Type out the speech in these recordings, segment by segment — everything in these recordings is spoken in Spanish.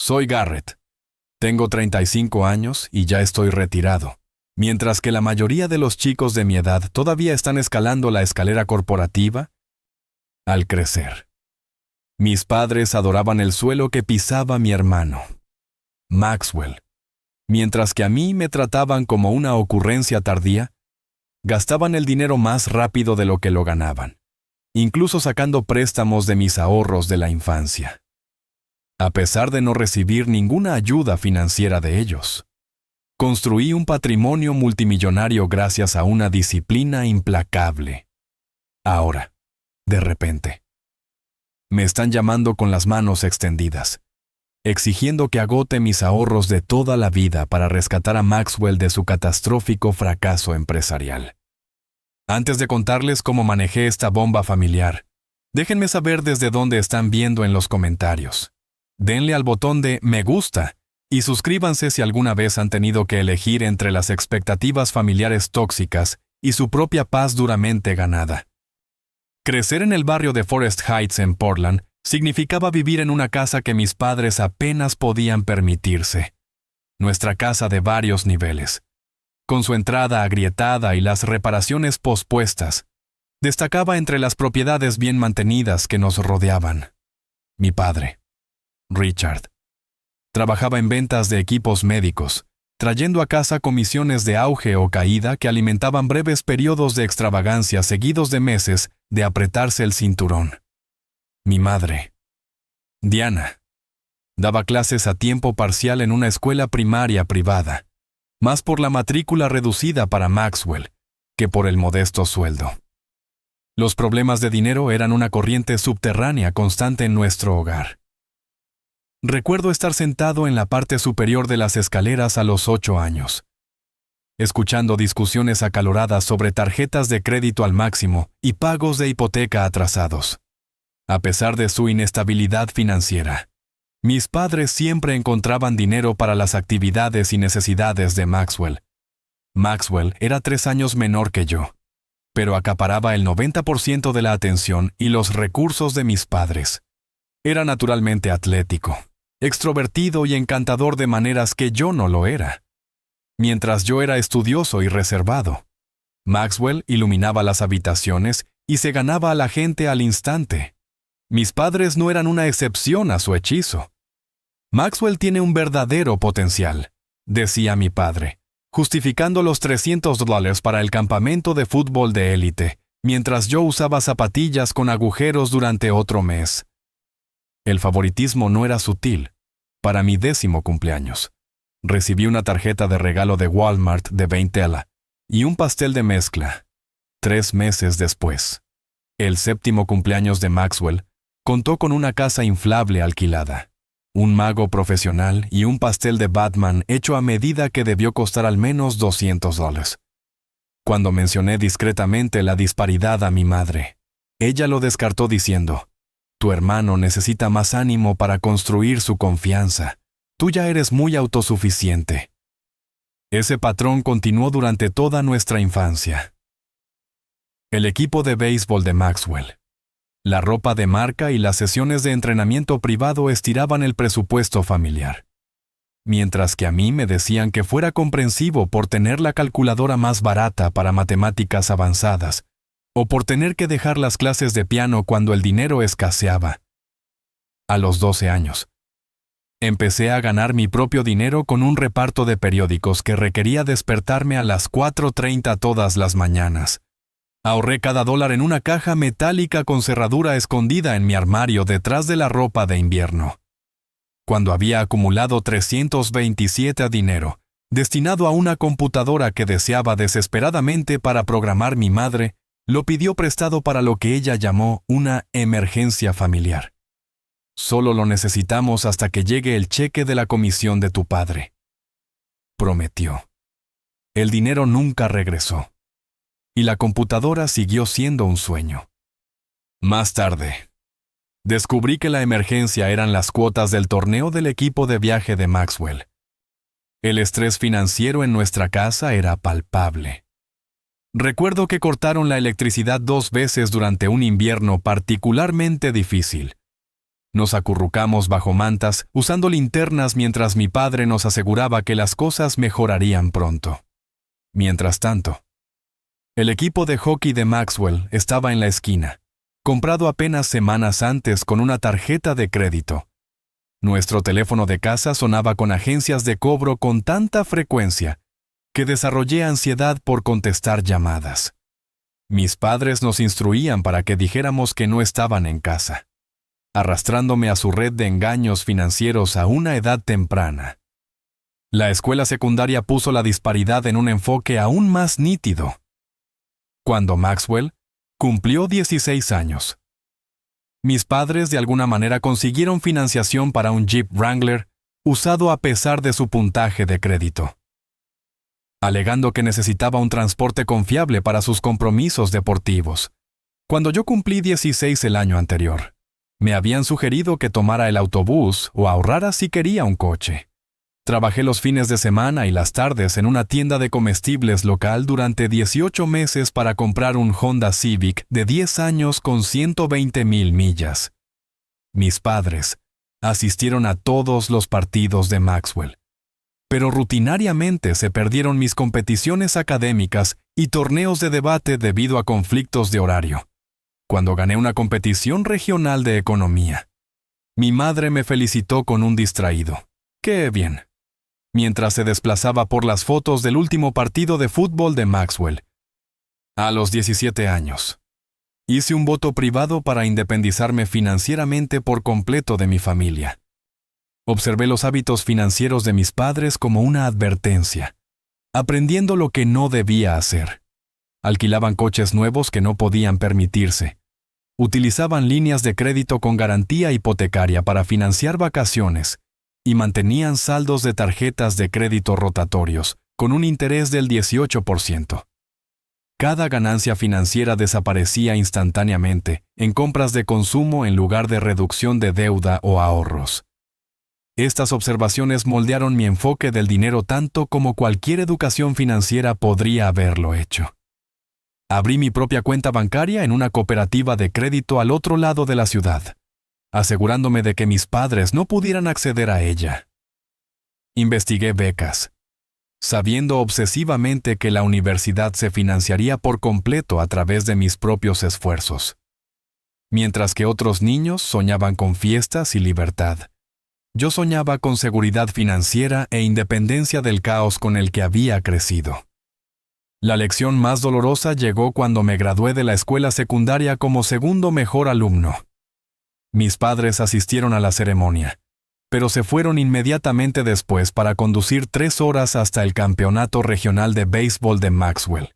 Soy Garrett. Tengo 35 años y ya estoy retirado, mientras que la mayoría de los chicos de mi edad todavía están escalando la escalera corporativa al crecer. Mis padres adoraban el suelo que pisaba mi hermano, Maxwell. Mientras que a mí me trataban como una ocurrencia tardía, gastaban el dinero más rápido de lo que lo ganaban, incluso sacando préstamos de mis ahorros de la infancia. A pesar de no recibir ninguna ayuda financiera de ellos, construí un patrimonio multimillonario gracias a una disciplina implacable. Ahora, de repente, me están llamando con las manos extendidas, exigiendo que agote mis ahorros de toda la vida para rescatar a Maxwell de su catastrófico fracaso empresarial. Antes de contarles cómo manejé esta bomba familiar, déjenme saber desde dónde están viendo en los comentarios. Denle al botón de me gusta y suscríbanse si alguna vez han tenido que elegir entre las expectativas familiares tóxicas y su propia paz duramente ganada. Crecer en el barrio de Forest Heights en Portland significaba vivir en una casa que mis padres apenas podían permitirse. Nuestra casa de varios niveles, con su entrada agrietada y las reparaciones pospuestas, destacaba entre las propiedades bien mantenidas que nos rodeaban. Mi padre, Richard, trabajaba en ventas de equipos médicos, trayendo a casa comisiones de auge o caída que alimentaban breves periodos de extravagancia seguidos de meses de apretarse el cinturón. Mi madre, Diana, daba clases a tiempo parcial en una escuela primaria privada, más por la matrícula reducida para Maxwell que por el modesto sueldo. Los problemas de dinero eran una corriente subterránea constante en nuestro hogar. Recuerdo estar sentado en la parte superior de las escaleras a los 8 años, escuchando discusiones acaloradas sobre tarjetas de crédito al máximo y pagos de hipoteca atrasados. A pesar de su inestabilidad financiera, mis padres siempre encontraban dinero para las actividades y necesidades de Maxwell. Maxwell era 3 años menor que yo, pero acaparaba el 90% de la atención y los recursos de mis padres. Era naturalmente atlético, extrovertido y encantador de maneras que yo no lo era. Mientras yo era estudioso y reservado, Maxwell iluminaba las habitaciones y se ganaba a la gente al instante. Mis padres no eran una excepción a su hechizo. Maxwell tiene un verdadero potencial, decía mi padre, justificando los $300 para el campamento de fútbol de élite, mientras yo usaba zapatillas con agujeros durante otro mes. El favoritismo no era sutil. Para mi 10º cumpleaños, recibí una tarjeta de regalo de Walmart de $20 y un pastel de mezcla. 3 meses después, el 7º cumpleaños de Maxwell contó con una casa inflable alquilada, un mago profesional y un pastel de Batman hecho a medida que debió costar al menos $200. Cuando mencioné discretamente la disparidad a mi madre, ella lo descartó diciendo: «Tu hermano necesita más ánimo para construir su confianza. Tú ya eres muy autosuficiente». Ese patrón continuó durante toda nuestra infancia. El equipo de béisbol de Maxwell, la ropa de marca y las sesiones de entrenamiento privado estiraban el presupuesto familiar. Mientras que a mí me decían que fuera comprensivo por tener la calculadora más barata para matemáticas avanzadas, o por tener que dejar las clases de piano cuando el dinero escaseaba. A los 12 años, empecé a ganar mi propio dinero con un reparto de periódicos que requería despertarme a las 4:30 todas las mañanas. Ahorré cada dólar en una caja metálica con cerradura escondida en mi armario detrás de la ropa de invierno. Cuando había acumulado 327 a dinero, destinado a una computadora que deseaba desesperadamente para programar mi madre, lo pidió prestado para lo que ella llamó una emergencia familiar. Solo lo necesitamos hasta que llegue el cheque de la comisión de tu padre, prometió. El dinero nunca regresó, y la computadora siguió siendo un sueño. Más tarde, descubrí que la emergencia eran las cuotas del torneo del equipo de viaje de Maxwell. El estrés financiero en nuestra casa era palpable. Recuerdo que cortaron la electricidad 2 veces durante un invierno particularmente difícil. Nos acurrucamos bajo mantas, usando linternas mientras mi padre nos aseguraba que las cosas mejorarían pronto. Mientras tanto, el equipo de hockey de Maxwell estaba en la esquina, comprado apenas semanas antes con una tarjeta de crédito. Nuestro teléfono de casa sonaba con agencias de cobro con tanta frecuencia que desarrollé ansiedad por contestar llamadas. Mis padres nos instruían para que dijéramos que no estaban en casa, arrastrándome a su red de engaños financieros a una edad temprana. La escuela secundaria puso la disparidad en un enfoque aún más nítido. Cuando Maxwell cumplió 16 años, mis padres de alguna manera consiguieron financiación para un Jeep Wrangler usado a pesar de su puntaje de crédito, alegando que necesitaba un transporte confiable para sus compromisos deportivos. Cuando yo cumplí 16 el año anterior, me habían sugerido que tomara el autobús o ahorrara si quería un coche. Trabajé los fines de semana y las tardes en una tienda de comestibles local durante 18 meses para comprar un Honda Civic de 10 años con 120,000 millas. Mis padres asistieron a todos los partidos de Maxwell, pero rutinariamente se perdieron mis competiciones académicas y torneos de debate debido a conflictos de horario. Cuando gané una competición regional de economía, mi madre me felicitó con un distraído. ¡Qué bien!, mientras se desplazaba por las fotos del último partido de fútbol de Maxwell. A los 17 años, hice un voto privado para independizarme financieramente por completo de mi familia. Observé los hábitos financieros de mis padres como una advertencia, aprendiendo lo que no debía hacer. Alquilaban coches nuevos que no podían permitirse. Utilizaban líneas de crédito con garantía hipotecaria para financiar vacaciones y mantenían saldos de tarjetas de crédito rotatorios con un interés del 18%. Cada ganancia financiera desaparecía instantáneamente en compras de consumo en lugar de reducción de deuda o ahorros. Estas observaciones moldearon mi enfoque del dinero tanto como cualquier educación financiera podría haberlo hecho. Abrí mi propia cuenta bancaria en una cooperativa de crédito al otro lado de la ciudad, asegurándome de que mis padres no pudieran acceder a ella. Investigué becas, sabiendo obsesivamente que la universidad se financiaría por completo a través de mis propios esfuerzos. Mientras que otros niños soñaban con fiestas y libertad, yo soñaba con seguridad financiera e independencia del caos con el que había crecido. La lección más dolorosa llegó cuando me gradué de la escuela secundaria como segundo mejor alumno. Mis padres asistieron a la ceremonia, pero se fueron inmediatamente después para conducir 3 horas hasta el campeonato regional de béisbol de Maxwell.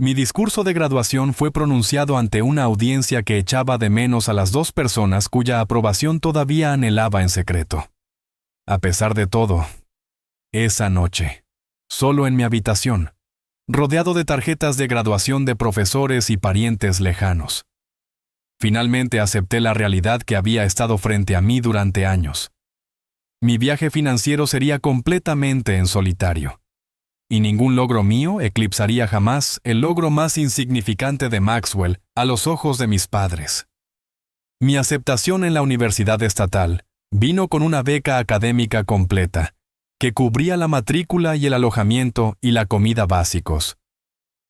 Mi discurso de graduación fue pronunciado ante una audiencia que echaba de menos a las 2 personas cuya aprobación todavía anhelaba en secreto. A pesar de todo, esa noche, solo en mi habitación, rodeado de tarjetas de graduación de profesores y parientes lejanos, finalmente acepté la realidad que había estado frente a mí durante años. Mi viaje financiero sería completamente en solitario, y ningún logro mío eclipsaría jamás el logro más insignificante de Maxwell a los ojos de mis padres. Mi aceptación en la universidad estatal vino con una beca académica completa, que cubría la matrícula y el alojamiento y la comida básicos,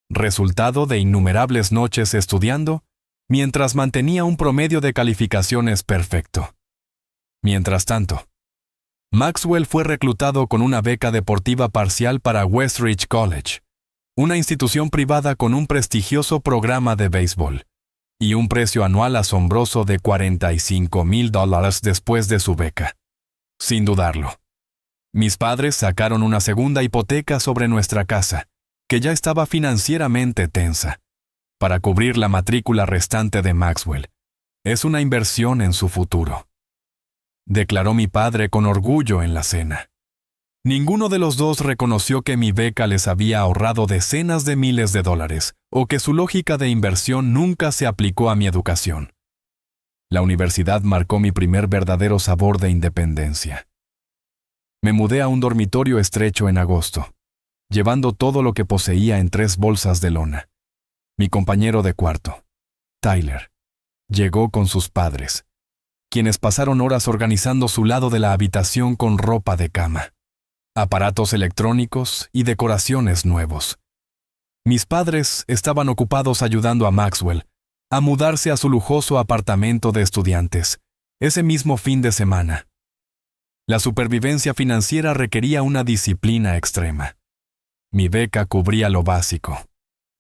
resultado de innumerables noches estudiando mientras mantenía un promedio de calificaciones perfecto. Mientras tanto, Maxwell fue reclutado con una beca deportiva parcial para Westridge College, una institución privada con un prestigioso programa de béisbol, y un precio anual asombroso de $45,000 después de su beca. Sin dudarlo, mis padres sacaron una segunda hipoteca sobre nuestra casa, que ya estaba financieramente tensa, para cubrir la matrícula restante de Maxwell. Es una inversión en su futuro, declaró mi padre con orgullo en la cena. Ninguno de los dos reconoció que mi beca les había ahorrado decenas de miles de dólares o que su lógica de inversión nunca se aplicó a mi educación. La universidad marcó mi primer verdadero sabor de independencia. Me mudé a un dormitorio estrecho en agosto, llevando todo lo que poseía en 3 bolsas de lona. Mi compañero de cuarto, Tyler, llegó con sus padres, quienes pasaron horas organizando su lado de la habitación con ropa de cama, aparatos electrónicos y decoraciones nuevos. Mis padres estaban ocupados ayudando a Maxwell a mudarse a su lujoso apartamento de estudiantes ese mismo fin de semana. La supervivencia financiera requería una disciplina extrema. Mi beca cubría lo básico,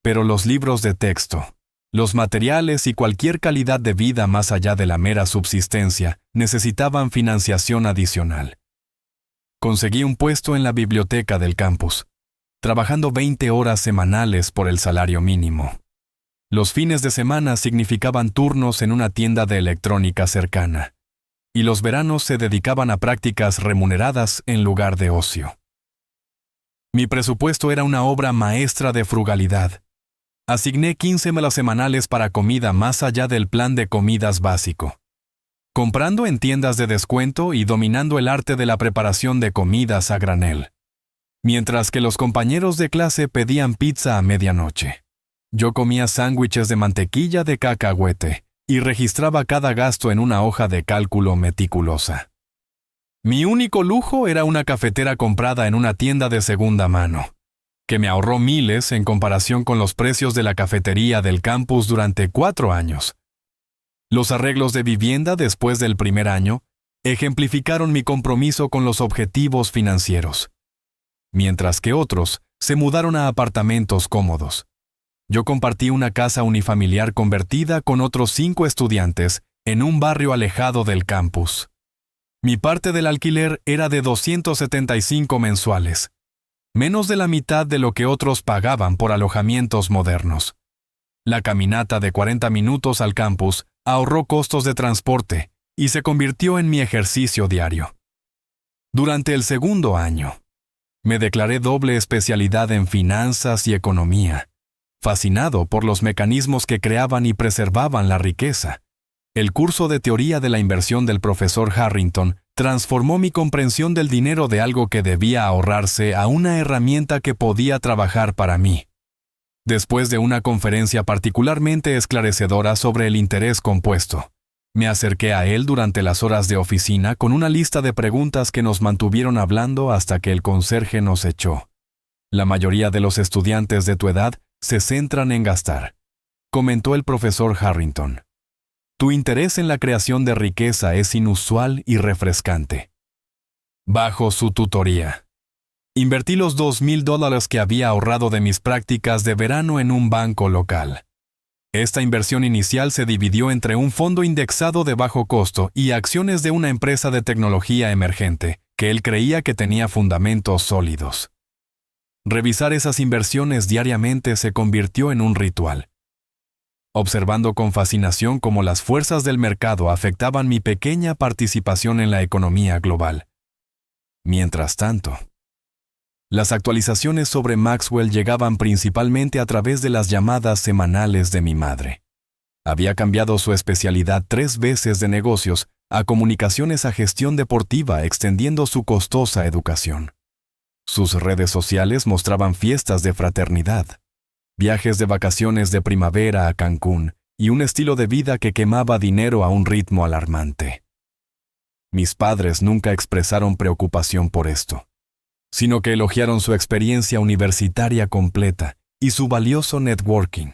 pero los libros de texto, los materiales y cualquier calidad de vida más allá de la mera subsistencia necesitaban financiación adicional. Conseguí un puesto en la biblioteca del campus, trabajando 20 horas semanales por el salario mínimo. Los fines de semana significaban turnos en una tienda de electrónica cercana, y los veranos se dedicaban a prácticas remuneradas en lugar de ocio. Mi presupuesto era una obra maestra de frugalidad. Asigné 15 melas semanales para comida más allá del plan de comidas básico, comprando en tiendas de descuento y dominando el arte de la preparación de comidas a granel. Mientras que los compañeros de clase pedían pizza a medianoche, yo comía sándwiches de mantequilla de cacahuete y registraba cada gasto en una hoja de cálculo meticulosa. Mi único lujo era una cafetera comprada en una tienda de segunda mano, que me ahorró miles en comparación con los precios de la cafetería del campus durante 4 años. Los arreglos de vivienda después del primer año ejemplificaron mi compromiso con los objetivos financieros, mientras que otros se mudaron a apartamentos cómodos. Yo compartí una casa unifamiliar convertida con otros 5 estudiantes en un barrio alejado del campus. Mi parte del alquiler era de $275 mensuales, menos de la mitad de lo que otros pagaban por alojamientos modernos. La caminata de 40 minutos al campus ahorró costos de transporte y se convirtió en mi ejercicio diario. Durante el segundo año, me declaré doble especialidad en finanzas y economía, fascinado por los mecanismos que creaban y preservaban la riqueza. El curso de teoría de la inversión del profesor Harrington transformó mi comprensión del dinero de algo que debía ahorrarse a una herramienta que podía trabajar para mí. Después de una conferencia particularmente esclarecedora sobre el interés compuesto, me acerqué a él durante las horas de oficina con una lista de preguntas que nos mantuvieron hablando hasta que el conserje nos echó. La mayoría de los estudiantes de tu edad se centran en gastar, comentó el profesor Harrington. Tu interés en la creación de riqueza es inusual y refrescante. Bajo su tutoría, invertí los $2,000 que había ahorrado de mis prácticas de verano en un banco local. Esta inversión inicial se dividió entre un fondo indexado de bajo costo y acciones de una empresa de tecnología emergente, que él creía que tenía fundamentos sólidos. Revisar esas inversiones diariamente se convirtió en un ritual, observando con fascinación cómo las fuerzas del mercado afectaban mi pequeña participación en la economía global. Mientras tanto, las actualizaciones sobre Maxwell llegaban principalmente a través de las llamadas semanales de mi madre. Había cambiado su especialidad 3 veces de negocios a comunicaciones a gestión deportiva, extendiendo su costosa educación. Sus redes sociales mostraban fiestas de fraternidad, viajes de vacaciones de primavera a Cancún y un estilo de vida que quemaba dinero a un ritmo alarmante. Mis padres nunca expresaron preocupación por esto, sino que elogiaron su experiencia universitaria completa y su valioso networking.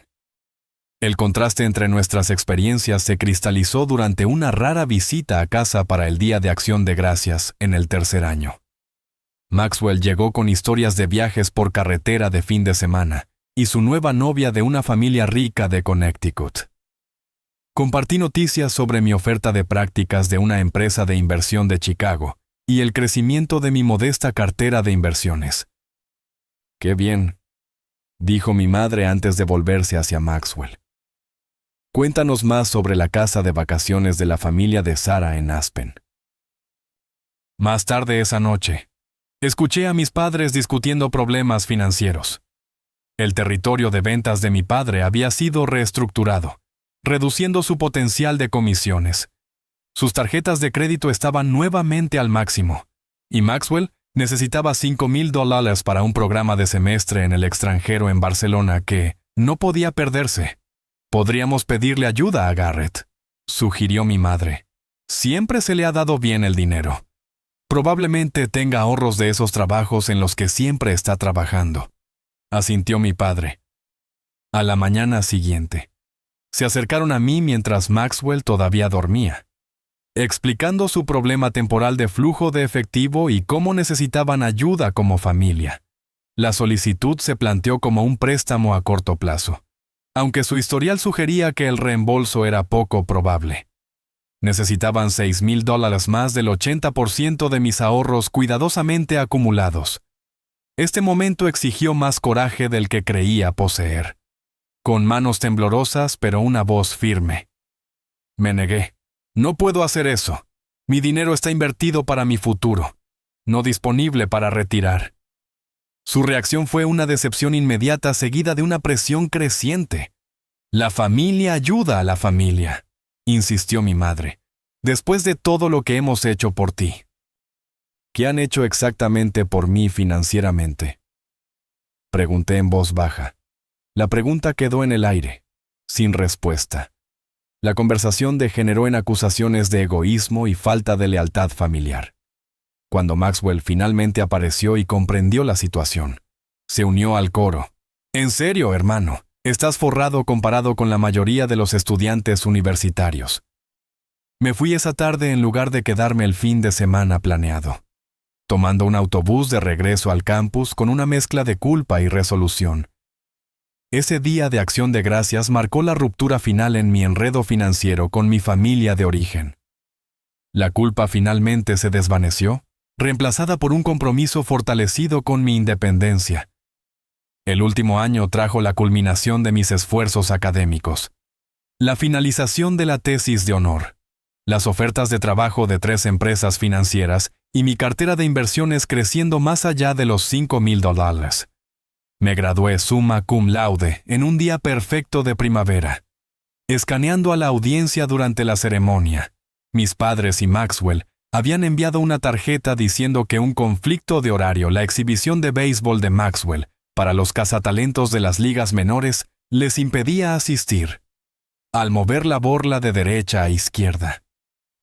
El contraste entre nuestras experiencias se cristalizó durante una rara visita a casa para el Día de Acción de Gracias en el 3er año. Maxwell llegó con historias de viajes por carretera de fin de semana y su nueva novia de una familia rica de Connecticut. Compartí noticias sobre mi oferta de prácticas de una empresa de inversión de Chicago y el crecimiento de mi modesta cartera de inversiones. «Qué bien», dijo mi madre antes de volverse hacia Maxwell. «Cuéntanos más sobre la casa de vacaciones de la familia de Sarah en Aspen». Más tarde esa noche, escuché a mis padres discutiendo problemas financieros. El territorio de ventas de mi padre había sido reestructurado, reduciendo su potencial de comisiones. Sus tarjetas de crédito estaban nuevamente al máximo, y Maxwell necesitaba $5,000 para un programa de semestre en el extranjero en Barcelona que no podía perderse. «Podríamos pedirle ayuda a Garrett», sugirió mi madre. Siempre se le ha dado bien el dinero. Probablemente tenga ahorros de esos trabajos en los que siempre está trabajando, asintió mi padre. A la mañana siguiente, se acercaron a mí mientras Maxwell todavía dormía, explicando su problema temporal de flujo de efectivo y cómo necesitaban ayuda como familia. La solicitud se planteó como un préstamo a corto plazo, aunque su historial sugería que el reembolso era poco probable. Necesitaban $6,000 más del 80% de mis ahorros cuidadosamente acumulados. Este momento exigió más coraje del que creía poseer. Con manos temblorosas, pero una voz firme. Me negué. No puedo hacer eso. Mi dinero está invertido para mi futuro, no disponible para retirar. Su reacción fue una decepción inmediata seguida de una presión creciente. La familia ayuda a la familia, insistió mi madre, después de todo lo que hemos hecho por ti. ¿Qué han hecho exactamente por mí financieramente? Pregunté en voz baja. La pregunta quedó en el aire, sin respuesta. La conversación degeneró en acusaciones de egoísmo y falta de lealtad familiar. Cuando Maxwell finalmente apareció y comprendió la situación, se unió al coro. En serio, hermano, estás forrado comparado con la mayoría de los estudiantes universitarios. Me fui esa tarde en lugar de quedarme el fin de semana planeado, tomando un autobús de regreso al campus con una mezcla de culpa y resolución. Ese día de Acción de Gracias marcó la ruptura final en mi enredo financiero con mi familia de origen. La culpa finalmente se desvaneció, reemplazada por un compromiso fortalecido con mi independencia. El último año trajo la culminación de mis esfuerzos académicos. La finalización de la tesis de honor, las ofertas de trabajo de 3 empresas financieras y mi cartera de inversiones creciendo más allá de los $5,000. Me gradué summa cum laude en un día perfecto de primavera. Escaneando a la audiencia durante la ceremonia, mis padres y Maxwell habían enviado una tarjeta diciendo que un conflicto de horario, la exhibición de béisbol de Maxwell, para los cazatalentos de las ligas menores, les impedía asistir. Al mover la borla de derecha a izquierda,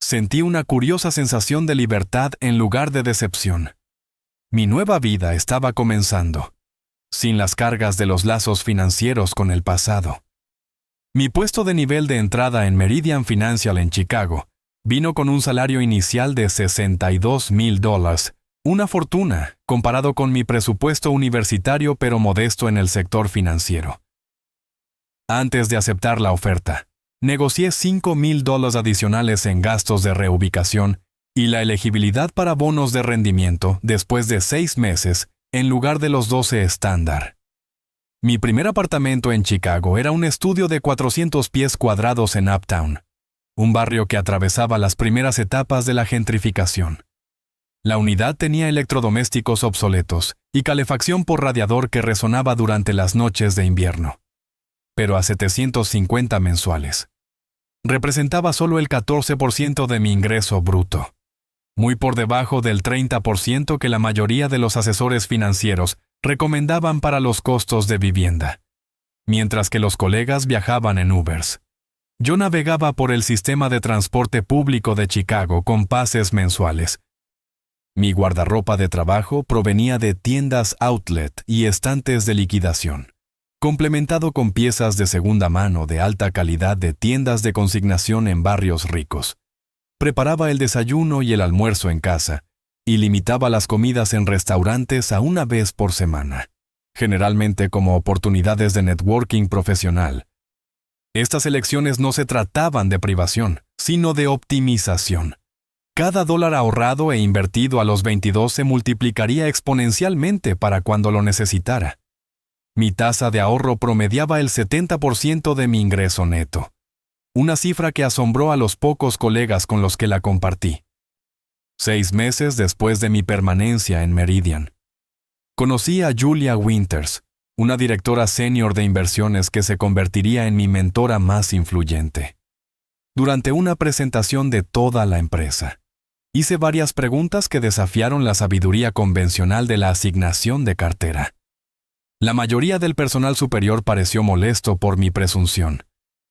sentí una curiosa sensación de libertad en lugar de decepción. Mi nueva vida estaba comenzando, sin las cargas de los lazos financieros con el pasado. Mi puesto de nivel de entrada en Meridian Financial en Chicago vino con un salario inicial de $62,000, una fortuna comparado con mi presupuesto universitario pero modesto en el sector financiero. Antes de aceptar la oferta, negocié $5,000 adicionales en gastos de reubicación y la elegibilidad para bonos de rendimiento después de 6 meses en lugar de los 12 estándar. Mi primer apartamento en Chicago era un estudio de 400 pies cuadrados en Uptown, un barrio que atravesaba las primeras etapas de la gentrificación. La unidad tenía electrodomésticos obsoletos y calefacción por radiador que resonaba durante las noches de invierno, pero a $750 mensuales. Representaba solo el 14% de mi ingreso bruto, muy por debajo del 30% que la mayoría de los asesores financieros recomendaban para los costos de vivienda. Mientras que los colegas viajaban en Ubers, yo navegaba por el sistema de transporte público de Chicago con pases mensuales. Mi guardarropa de trabajo provenía de tiendas outlet y estantes de liquidación, complementado con piezas de segunda mano de alta calidad de tiendas de consignación en barrios ricos. Preparaba el desayuno y el almuerzo en casa y limitaba las comidas en restaurantes a una vez por semana, generalmente como oportunidades de networking profesional. Estas elecciones no se trataban de privación, sino de optimización. Cada dólar ahorrado e invertido a los 22 se multiplicaría exponencialmente para cuando lo necesitara. Mi tasa de ahorro promediaba el 70% de mi ingreso neto, una cifra que asombró a los pocos colegas con los que la compartí. 6 meses después de mi permanencia en Meridian, conocí a Julia Winters, una directora senior de inversiones que se convertiría en mi mentora más influyente. Durante una presentación de toda la empresa, hice varias preguntas que desafiaron la sabiduría convencional de la asignación de cartera. La mayoría del personal superior pareció molesto por mi presunción,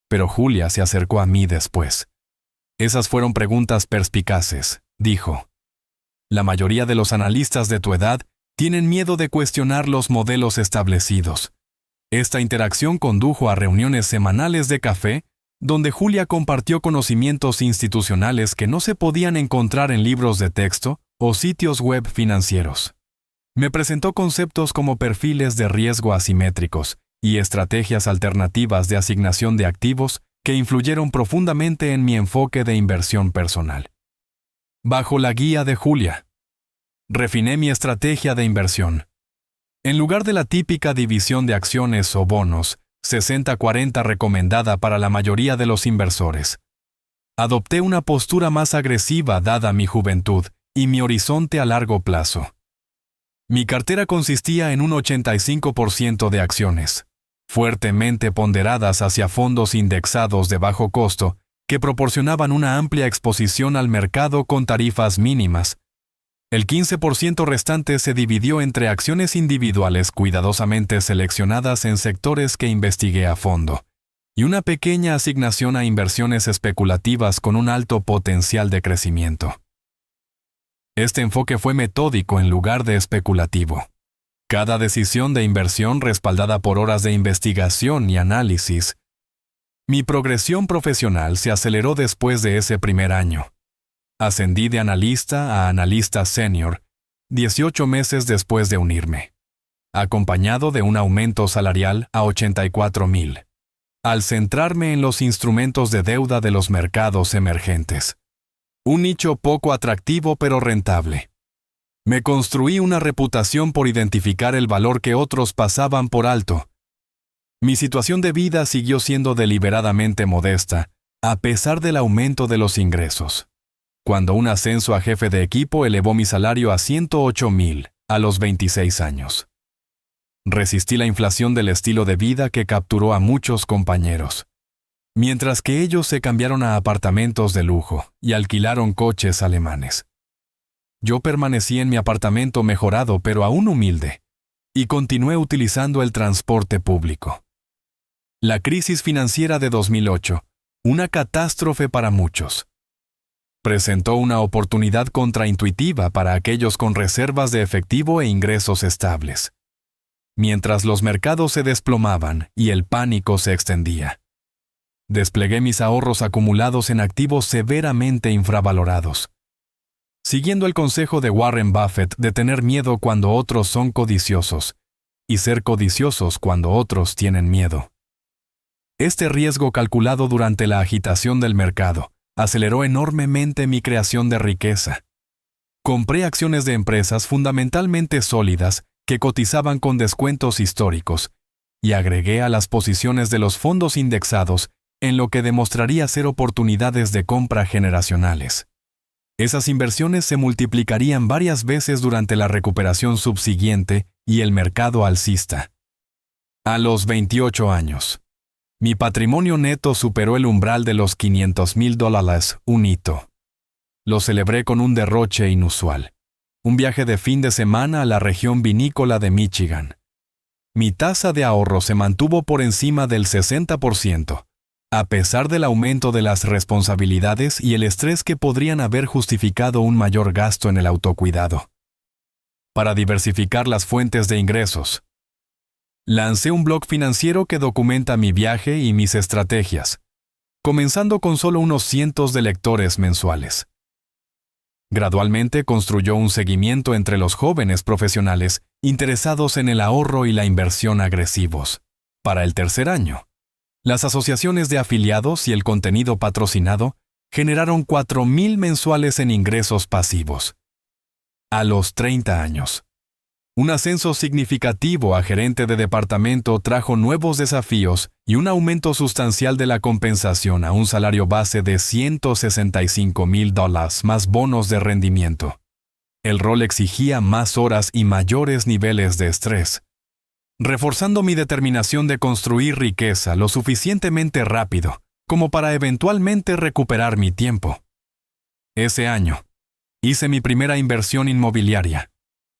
pero Julia se acercó a mí después. Esas fueron preguntas perspicaces, dijo. La mayoría de los analistas de tu edad tienen miedo de cuestionar los modelos establecidos. Esta interacción condujo a reuniones semanales de café, donde Julia compartió conocimientos institucionales que no se podían encontrar en libros de texto o sitios web financieros. Me presentó conceptos como perfiles de riesgo asimétricos y estrategias alternativas de asignación de activos que influyeron profundamente en mi enfoque de inversión personal. Bajo la guía de Julia, refiné mi estrategia de inversión. En lugar de la típica división de acciones o bonos, 60-40 recomendada para la mayoría de los inversores, adopté una postura más agresiva dada mi juventud y mi horizonte a largo plazo. Mi cartera consistía en un 85% de acciones, fuertemente ponderadas hacia fondos indexados de bajo costo que proporcionaban una amplia exposición al mercado con tarifas mínimas. El 15% restante se dividió entre acciones individuales cuidadosamente seleccionadas en sectores que investigué a fondo, y una pequeña asignación a inversiones especulativas con un alto potencial de crecimiento. Este enfoque fue metódico en lugar de especulativo. Cada decisión de inversión respaldada por horas de investigación y análisis. Mi progresión profesional se aceleró después de ese primer año. Ascendí de analista a analista senior, 18 meses después de unirme, acompañado de un aumento salarial a $84,000, al centrarme en los instrumentos de deuda de los mercados emergentes. Un nicho poco atractivo pero rentable. Me construí una reputación por identificar el valor que otros pasaban por alto. Mi situación de vida siguió siendo deliberadamente modesta, a pesar del aumento de los ingresos. Cuando un ascenso a jefe de equipo elevó mi salario a $108,000 a los 26 años. Resistí la inflación del estilo de vida que capturó a muchos compañeros. Mientras que ellos se cambiaron a apartamentos de lujo y alquilaron coches alemanes. Yo permanecí en mi apartamento mejorado pero aún humilde, y continué utilizando el transporte público. La crisis financiera de 2008, una catástrofe para muchos, presentó una oportunidad contraintuitiva para aquellos con reservas de efectivo e ingresos estables. Mientras los mercados se desplomaban y el pánico se extendía, desplegué mis ahorros acumulados en activos severamente infravalorados. Siguiendo el consejo de Warren Buffett de tener miedo cuando otros son codiciosos y ser codiciosos cuando otros tienen miedo. Este riesgo calculado durante la agitación del mercado aceleró enormemente mi creación de riqueza. Compré acciones de empresas fundamentalmente sólidas que cotizaban con descuentos históricos y agregué a las posiciones de los fondos indexados en lo que demostraría ser oportunidades de compra generacionales. Esas inversiones se multiplicarían varias veces durante la recuperación subsiguiente y el mercado alcista. A los 28 años, mi patrimonio neto superó el umbral de los $500,000, un hito. Lo celebré con un derroche inusual. Un viaje de fin de semana a la región vinícola de Michigan. Mi tasa de ahorro se mantuvo por encima del 60%, a pesar del aumento de las responsabilidades y el estrés que podrían haber justificado un mayor gasto en el autocuidado. Para diversificar las fuentes de ingresos, lancé un blog financiero que documenta mi viaje y mis estrategias, comenzando con solo unos cientos de lectores mensuales. Gradualmente construyó un seguimiento entre los jóvenes profesionales interesados en el ahorro y la inversión agresivos. Para el tercer año, las asociaciones de afiliados y el contenido patrocinado generaron 4,000 mensuales en ingresos pasivos. A los 30 años, un ascenso significativo a gerente de departamento trajo nuevos desafíos y un aumento sustancial de la compensación a un salario base de $165,000 más bonos de rendimiento. El rol exigía más horas y mayores niveles de estrés, reforzando mi determinación de construir riqueza lo suficientemente rápido como para eventualmente recuperar mi tiempo. Ese año, hice mi primera inversión inmobiliaria.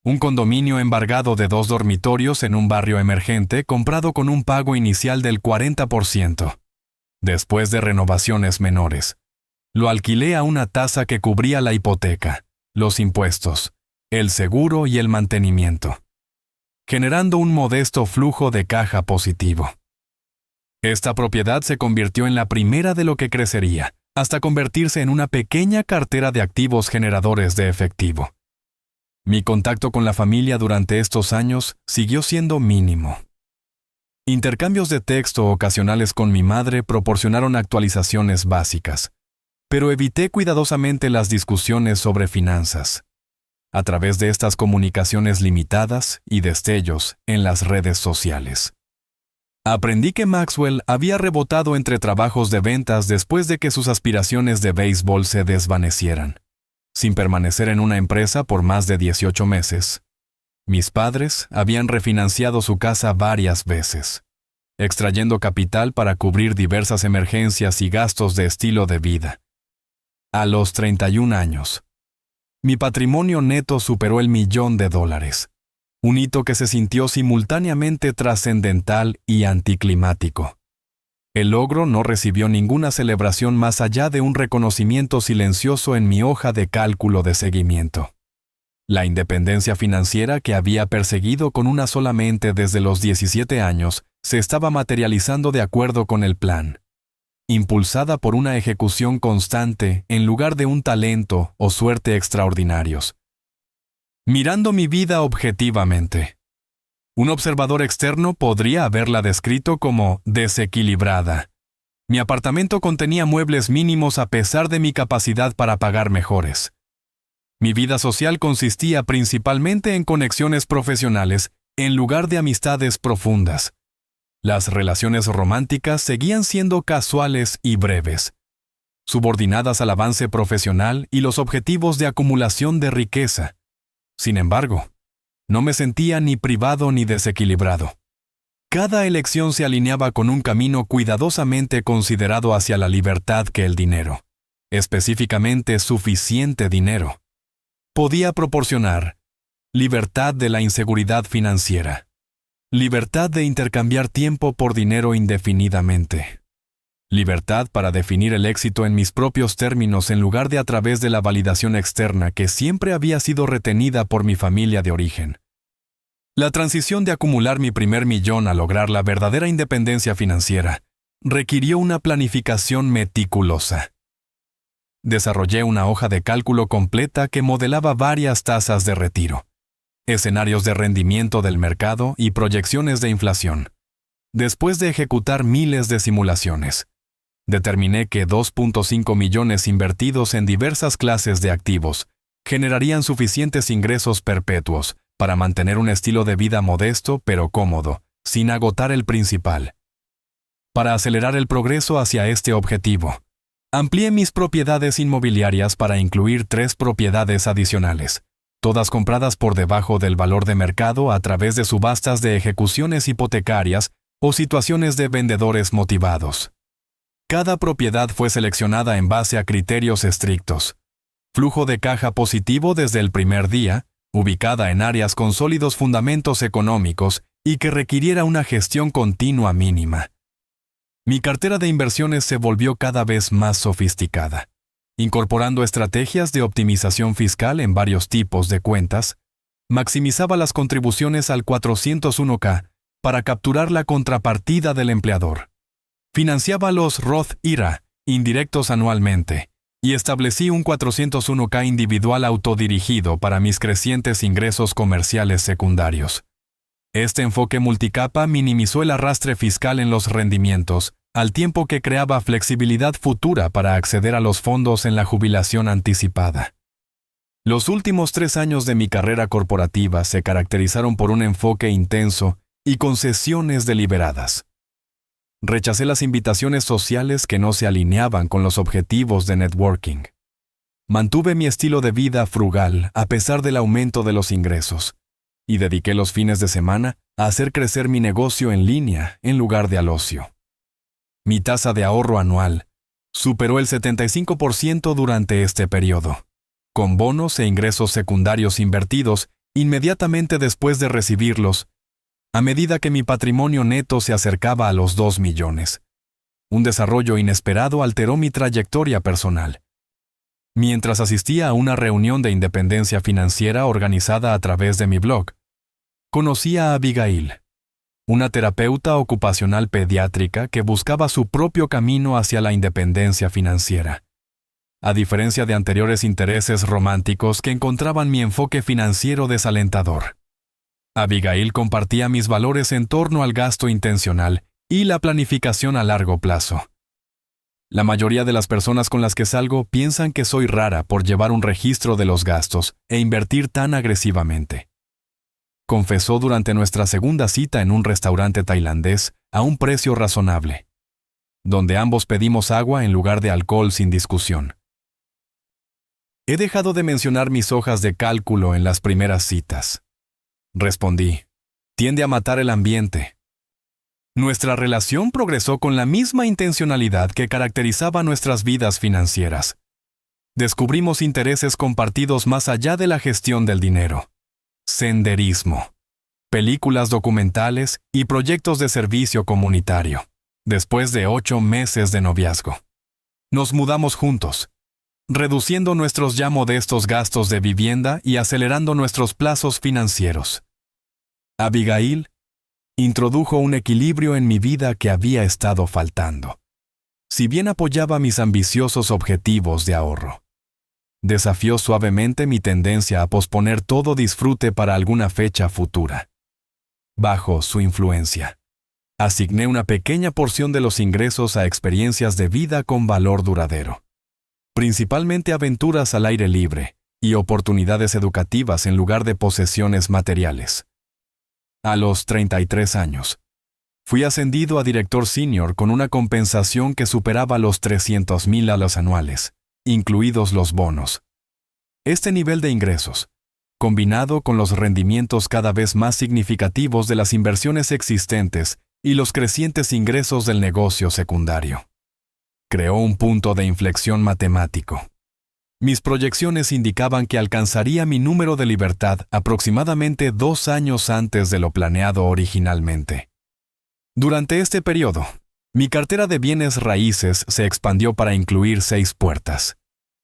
Un condominio embargado de 2 dormitorios en un barrio emergente comprado con un pago inicial del 40%. Después de renovaciones menores, Lo alquilé a una tasa que cubría la hipoteca, los impuestos, el seguro y el mantenimiento, generando un modesto flujo de caja positivo. Esta propiedad se convirtió en la primera de lo que crecería, hasta convertirse en una pequeña cartera de activos generadores de efectivo. Mi contacto con la familia durante estos años siguió siendo mínimo. Intercambios de texto ocasionales con mi madre proporcionaron actualizaciones básicas, pero evité cuidadosamente las discusiones sobre finanzas. A través de estas comunicaciones limitadas y destellos en las redes sociales. Aprendí que Maxwell había rebotado entre trabajos de ventas después de que sus aspiraciones de béisbol se desvanecieran, sin permanecer en una empresa por más de 18 meses. Mis padres habían refinanciado su casa varias veces, extrayendo capital para cubrir diversas emergencias y gastos de estilo de vida. A los 31 años, mi patrimonio neto superó el $1.000.000. Un hito que se sintió simultáneamente trascendental y anticlimático. El logro no recibió ninguna celebración más allá de un reconocimiento silencioso en mi hoja de cálculo de seguimiento. La independencia financiera que había perseguido con una sola mente desde los 17 años se estaba materializando de acuerdo con el plan, impulsada por una ejecución constante en lugar de un talento o suerte extraordinarios. Mirando mi vida objetivamente, un observador externo podría haberla descrito como desequilibrada. Mi apartamento contenía muebles mínimos a pesar de mi capacidad para pagar mejores. Mi vida social consistía principalmente en conexiones profesionales en lugar de amistades profundas. Las relaciones románticas seguían siendo casuales y breves, subordinadas al avance profesional y los objetivos de acumulación de riqueza. Sin embargo, no me sentía ni privado ni desequilibrado. Cada elección se alineaba con un camino cuidadosamente considerado hacia la libertad que el dinero, específicamente suficiente dinero, podía proporcionar. Libertad de la inseguridad financiera. Libertad de intercambiar tiempo por dinero indefinidamente. Libertad para definir el éxito en mis propios términos en lugar de a través de la validación externa que siempre había sido retenida por mi familia de origen. La transición de acumular mi primer millón a lograr la verdadera independencia financiera requirió una planificación meticulosa. Desarrollé una hoja de cálculo completa que modelaba varias tasas de retiro, escenarios de rendimiento del mercado y proyecciones de inflación. Después de ejecutar miles de simulaciones, determiné que 2.5 millones invertidos en diversas clases de activos generarían suficientes ingresos perpetuos para mantener un estilo de vida modesto pero cómodo, sin agotar el principal. Para acelerar el progreso hacia este objetivo, amplié mis propiedades inmobiliarias para incluir 3 propiedades adicionales, todas compradas por debajo del valor de mercado a través de subastas de ejecuciones hipotecarias o situaciones de vendedores motivados. Cada propiedad fue seleccionada en base a criterios estrictos. Flujo de caja positivo desde el primer día, ubicada en áreas con sólidos fundamentos económicos y que requiriera una gestión continua mínima. Mi cartera de inversiones se volvió cada vez más sofisticada, incorporando estrategias de optimización fiscal en varios tipos de cuentas, maximizaba las contribuciones al 401k para capturar la contrapartida del empleador. Financiaba los Roth IRA, indirectos anualmente, y establecí un 401k individual autodirigido para mis crecientes ingresos comerciales secundarios. Este enfoque multicapa minimizó el arrastre fiscal en los rendimientos, al tiempo que creaba flexibilidad futura para acceder a los fondos en la jubilación anticipada. Los últimos 3 años de mi carrera corporativa se caracterizaron por un enfoque intenso y concesiones deliberadas. Rechacé las invitaciones sociales que no se alineaban con los objetivos de networking. Mantuve mi estilo de vida frugal a pesar del aumento de los ingresos, y dediqué los fines de semana a hacer crecer mi negocio en línea en lugar de al ocio. Mi tasa de ahorro anual superó el 75% durante este periodo, con bonos e ingresos secundarios invertidos inmediatamente después de recibirlos, a medida que mi patrimonio neto se acercaba a los 2 millones. Un desarrollo inesperado alteró mi trayectoria personal, Mientras asistía a una reunión de independencia financiera organizada a través de mi blog, conocí a Abigail, una terapeuta ocupacional pediátrica que buscaba su propio camino hacia la independencia financiera. A diferencia de anteriores intereses románticos que encontraban mi enfoque financiero desalentador, Abigail compartía mis valores en torno al gasto intencional y la planificación a largo plazo. La mayoría de las personas con las que salgo piensan que soy rara por llevar un registro de los gastos e invertir tan agresivamente. Confesó durante nuestra segunda cita en un restaurante tailandés a un precio razonable, donde ambos pedimos agua en lugar de alcohol sin discusión. He dejado de mencionar mis hojas de cálculo en las primeras citas. Respondí, tiende a matar el ambiente. Nuestra relación progresó con la misma intencionalidad que caracterizaba nuestras vidas financieras. Descubrimos intereses compartidos más allá de la gestión del dinero. Senderismo, películas documentales y proyectos de servicio comunitario. Después de 8 meses de noviazgo, nos mudamos juntos, reduciendo nuestros ya modestos gastos de vivienda y acelerando nuestros plazos financieros. Abigail introdujo un equilibrio en mi vida que había estado faltando. Si bien apoyaba mis ambiciosos objetivos de ahorro, desafió suavemente mi tendencia a posponer todo disfrute para alguna fecha futura. Bajo su influencia, asigné una pequeña porción de los ingresos a experiencias de vida con valor duradero, principalmente aventuras al aire libre y oportunidades educativas en lugar de posesiones materiales. A los 33 años, fui ascendido a director senior con una compensación que superaba los $300,000 anuales, incluidos los bonos. Este nivel de ingresos, combinado con los rendimientos cada vez más significativos de las inversiones existentes y los crecientes ingresos del negocio secundario, creó un punto de inflexión matemático. Mis proyecciones indicaban que alcanzaría mi número de libertad aproximadamente 2 años antes de lo planeado originalmente. Durante este periodo, mi cartera de bienes raíces se expandió para incluir 6 puertas,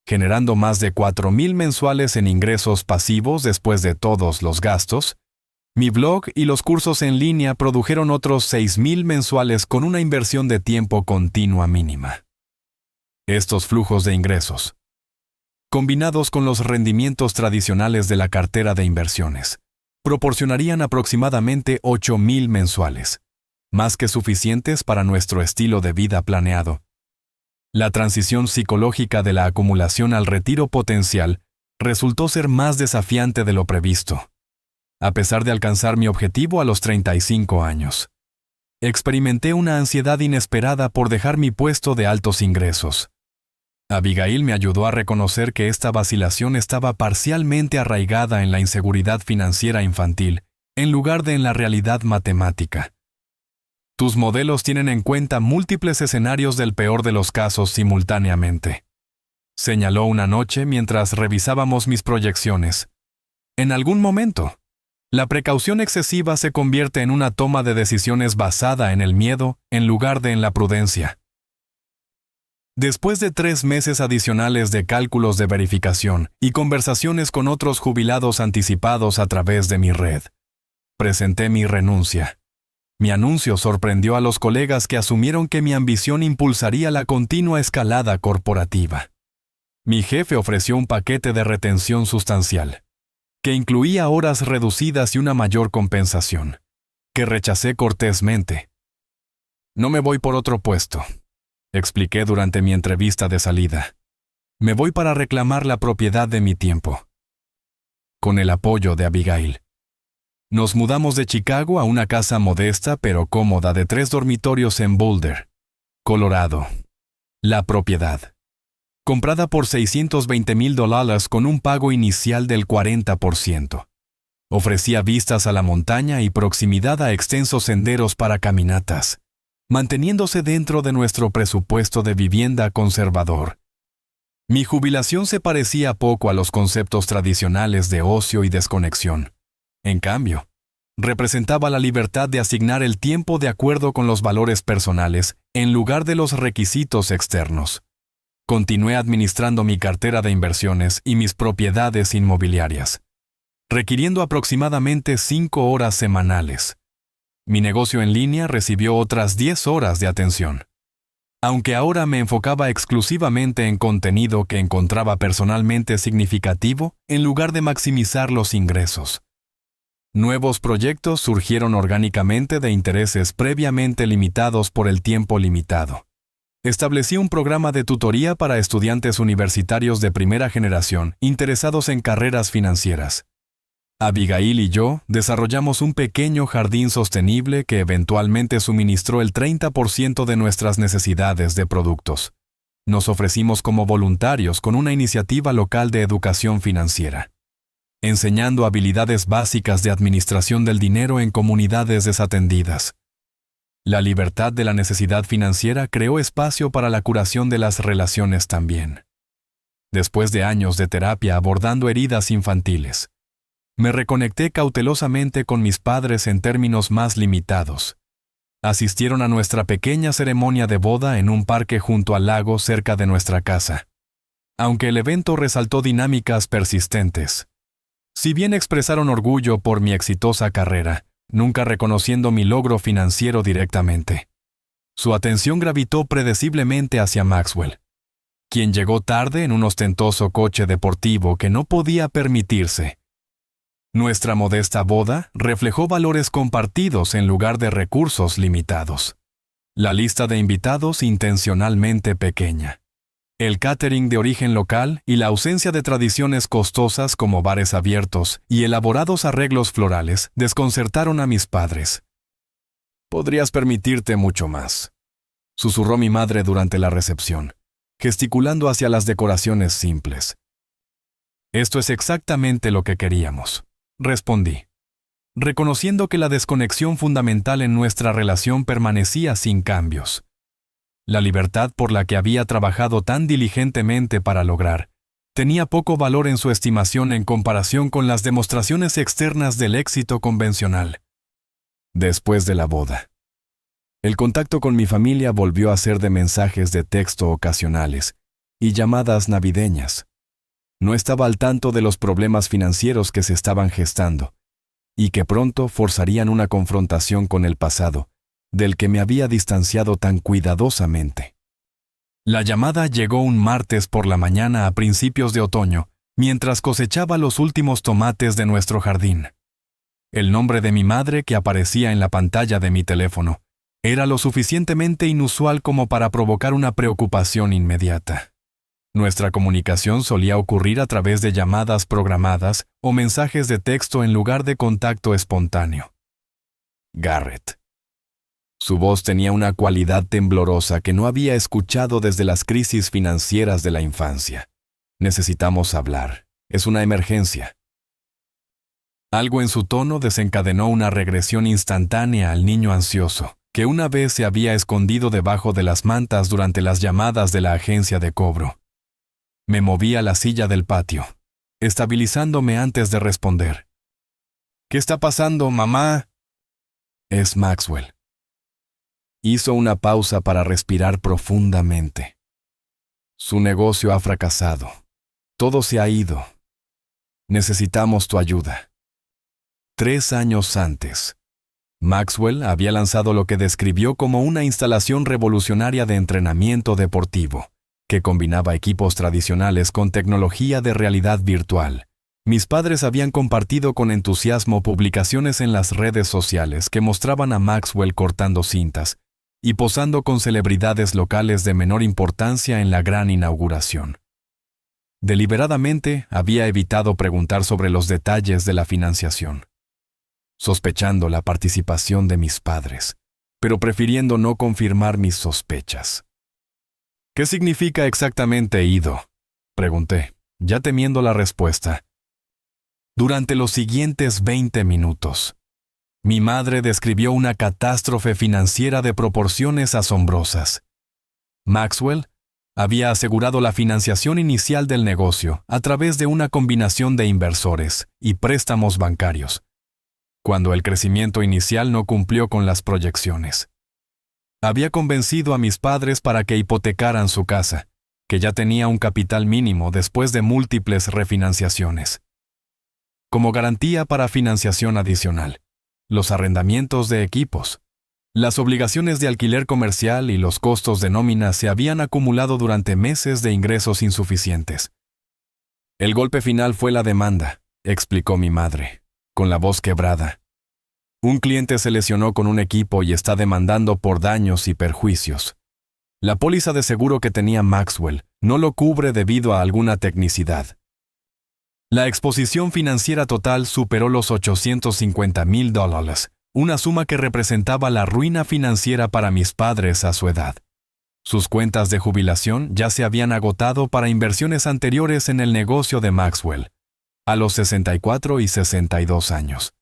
generando más de $4,000 mensuales en ingresos pasivos después de todos los gastos. Mi blog y los cursos en línea produjeron otros $6,000 mensuales con una inversión de tiempo continua mínima. Estos flujos de ingresos, combinados con los rendimientos tradicionales de la cartera de inversiones, proporcionarían aproximadamente $8,000 mensuales, más que suficientes para nuestro estilo de vida planeado. La transición psicológica de la acumulación al retiro potencial resultó ser más desafiante de lo previsto. A pesar de alcanzar mi objetivo a los 35 años, experimenté una ansiedad inesperada por dejar mi puesto de altos ingresos. Abigail me ayudó a reconocer que esta vacilación estaba parcialmente arraigada en la inseguridad financiera infantil, en lugar de en la realidad matemática. Tus modelos tienen en cuenta múltiples escenarios del peor de los casos simultáneamente, señaló una noche mientras revisábamos mis proyecciones. En algún momento, la precaución excesiva se convierte en una toma de decisiones basada en el miedo en lugar de en la prudencia. Después de 3 meses adicionales de cálculos de verificación y conversaciones con otros jubilados anticipados a través de mi red, presenté mi renuncia. Mi anuncio sorprendió a los colegas que asumieron que mi ambición impulsaría la continua escalada corporativa. Mi jefe ofreció un paquete de retención sustancial, que incluía horas reducidas y una mayor compensación, que rechacé cortésmente. No me voy por otro puesto, expliqué durante mi entrevista de salida. Me voy para reclamar la propiedad de mi tiempo. Con el apoyo de Abigail, nos mudamos de Chicago a una casa modesta pero cómoda de 3 dormitorios en Boulder, Colorado. La propiedad, comprada por $620,000 con un pago inicial del 40%, ofrecía vistas a la montaña y proximidad a extensos senderos para caminatas, manteniéndose dentro de nuestro presupuesto de vivienda conservador. Mi jubilación se parecía poco a los conceptos tradicionales de ocio y desconexión. En cambio, representaba la libertad de asignar el tiempo de acuerdo con los valores personales en lugar de los requisitos externos. Continué administrando mi cartera de inversiones y mis propiedades inmobiliarias, requiriendo aproximadamente 5 horas semanales. Mi negocio en línea recibió otras 10 horas de atención. Aunque ahora me enfocaba exclusivamente en contenido que encontraba personalmente significativo en lugar de maximizar los ingresos. Nuevos proyectos surgieron orgánicamente de intereses previamente limitados por el tiempo limitado. Establecí un programa de tutoría para estudiantes universitarios de primera generación interesados en carreras financieras. Abigail y yo desarrollamos un pequeño jardín sostenible que eventualmente suministró el 30% de nuestras necesidades de productos. Nos ofrecimos como voluntarios con una iniciativa local de educación financiera, enseñando habilidades básicas de administración del dinero en comunidades desatendidas. La libertad de la necesidad financiera creó espacio para la curación de las relaciones también. Después de años de terapia abordando heridas infantiles, me reconecté cautelosamente con mis padres en términos más limitados. Asistieron a nuestra pequeña ceremonia de boda en un parque junto al lago cerca de nuestra casa. Aunque el evento resaltó dinámicas persistentes, si bien expresaron orgullo por mi exitosa carrera, nunca reconociendo mi logro financiero directamente, su atención gravitó predeciblemente hacia Maxwell, quien llegó tarde en un ostentoso coche deportivo que no podía permitirse. Nuestra modesta boda reflejó valores compartidos en lugar de recursos limitados. La lista de invitados intencionalmente pequeña. El catering de origen local y la ausencia de tradiciones costosas como bares abiertos y elaborados arreglos florales desconcertaron a mis padres. «Podrías permitirte mucho más», susurró mi madre durante la recepción, gesticulando hacia las decoraciones simples. «Esto es exactamente lo que queríamos», respondí, reconociendo que la desconexión fundamental en nuestra relación permanecía sin cambios. La libertad por la que había trabajado tan diligentemente para lograr, tenía poco valor en su estimación en comparación con las demostraciones externas del éxito convencional. Después de la boda, el contacto con mi familia volvió a ser de mensajes de texto ocasionales y llamadas navideñas. No estaba al tanto de los problemas financieros que se estaban gestando y que pronto forzarían una confrontación con el pasado, del que me había distanciado tan cuidadosamente. La llamada llegó un martes por la mañana a principios de otoño, mientras cosechaba los últimos tomates de nuestro jardín. El nombre de mi madre que aparecía en la pantalla de mi teléfono era lo suficientemente inusual como para provocar una preocupación inmediata. Nuestra comunicación solía ocurrir a través de llamadas programadas o mensajes de texto en lugar de contacto espontáneo. Garrett. Su voz tenía una cualidad temblorosa que no había escuchado desde las crisis financieras de la infancia. Necesitamos hablar. Es una emergencia. Algo en su tono desencadenó una regresión instantánea al niño ansioso, que una vez se había escondido debajo de las mantas durante las llamadas de la agencia de cobro. Me moví a la silla del patio, estabilizándome antes de responder. «¿Qué está pasando, mamá?» «Es Maxwell». Hizo una pausa para respirar profundamente. «Su negocio ha fracasado. Todo se ha ido. Necesitamos tu ayuda». 3 años antes, Maxwell había lanzado lo que describió como una instalación revolucionaria de entrenamiento deportivo, que combinaba equipos tradicionales con tecnología de realidad virtual. Mis padres habían compartido con entusiasmo publicaciones en las redes sociales que mostraban a Maxwell cortando cintas y posando con celebridades locales de menor importancia en la gran inauguración. Deliberadamente había evitado preguntar sobre los detalles de la financiación, sospechando la participación de mis padres, pero prefiriendo no confirmar mis sospechas. «¿Qué significa exactamente IDO?», pregunté, ya temiendo la respuesta. Durante los siguientes 20 minutos, mi madre describió una catástrofe financiera de proporciones asombrosas. Maxwell había asegurado la financiación inicial del negocio a través de una combinación de inversores y préstamos bancarios, cuando el crecimiento inicial no cumplió con las proyecciones. Había convencido a mis padres para que hipotecaran su casa, que ya tenía un capital mínimo después de múltiples refinanciaciones. Como garantía para financiación adicional, los arrendamientos de equipos, las obligaciones de alquiler comercial y los costos de nómina se habían acumulado durante meses de ingresos insuficientes. El golpe final fue la demanda, explicó mi madre, con la voz quebrada. Un cliente se lesionó con un equipo y está demandando por daños y perjuicios. La póliza de seguro que tenía Maxwell no lo cubre debido a alguna tecnicidad. La exposición financiera total superó los $850,000, una suma que representaba la ruina financiera para mis padres a su edad. Sus cuentas de jubilación ya se habían agotado para inversiones anteriores en el negocio de Maxwell, a los 64 y 62 años,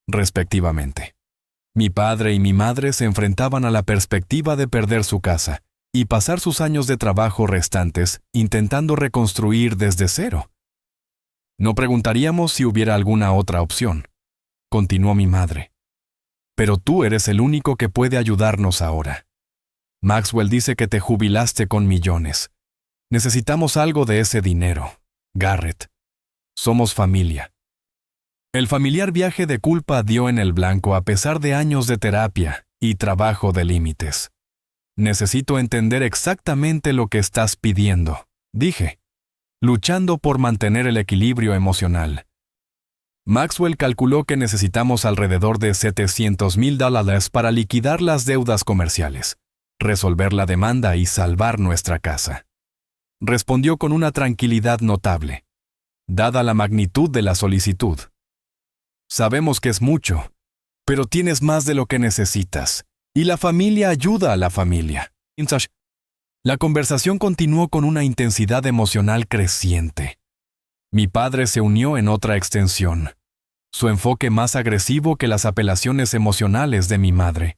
respectivamente. Mi padre y mi madre se enfrentaban a la perspectiva de perder su casa y pasar sus años de trabajo restantes intentando reconstruir desde cero. No preguntaríamos si hubiera alguna otra opción, continuó mi madre. Pero tú eres el único que puede ayudarnos ahora. Maxwell dice que te jubilaste con millones. Necesitamos algo de ese dinero, Garrett. Somos familia. El familiar viaje de culpa dio en el blanco a pesar de años de terapia y trabajo de límites. Necesito entender exactamente lo que estás pidiendo, dije, luchando por mantener el equilibrio emocional. Maxwell calculó que necesitamos alrededor de $700,000 para liquidar las deudas comerciales, resolver la demanda y salvar nuestra casa. Respondió con una tranquilidad notable, dada la magnitud de la solicitud. Sabemos que es mucho, pero tienes más de lo que necesitas, y la familia ayuda a la familia. La conversación continuó con una intensidad emocional creciente. Mi padre se unió en otra extensión, su enfoque más agresivo que las apelaciones emocionales de mi madre.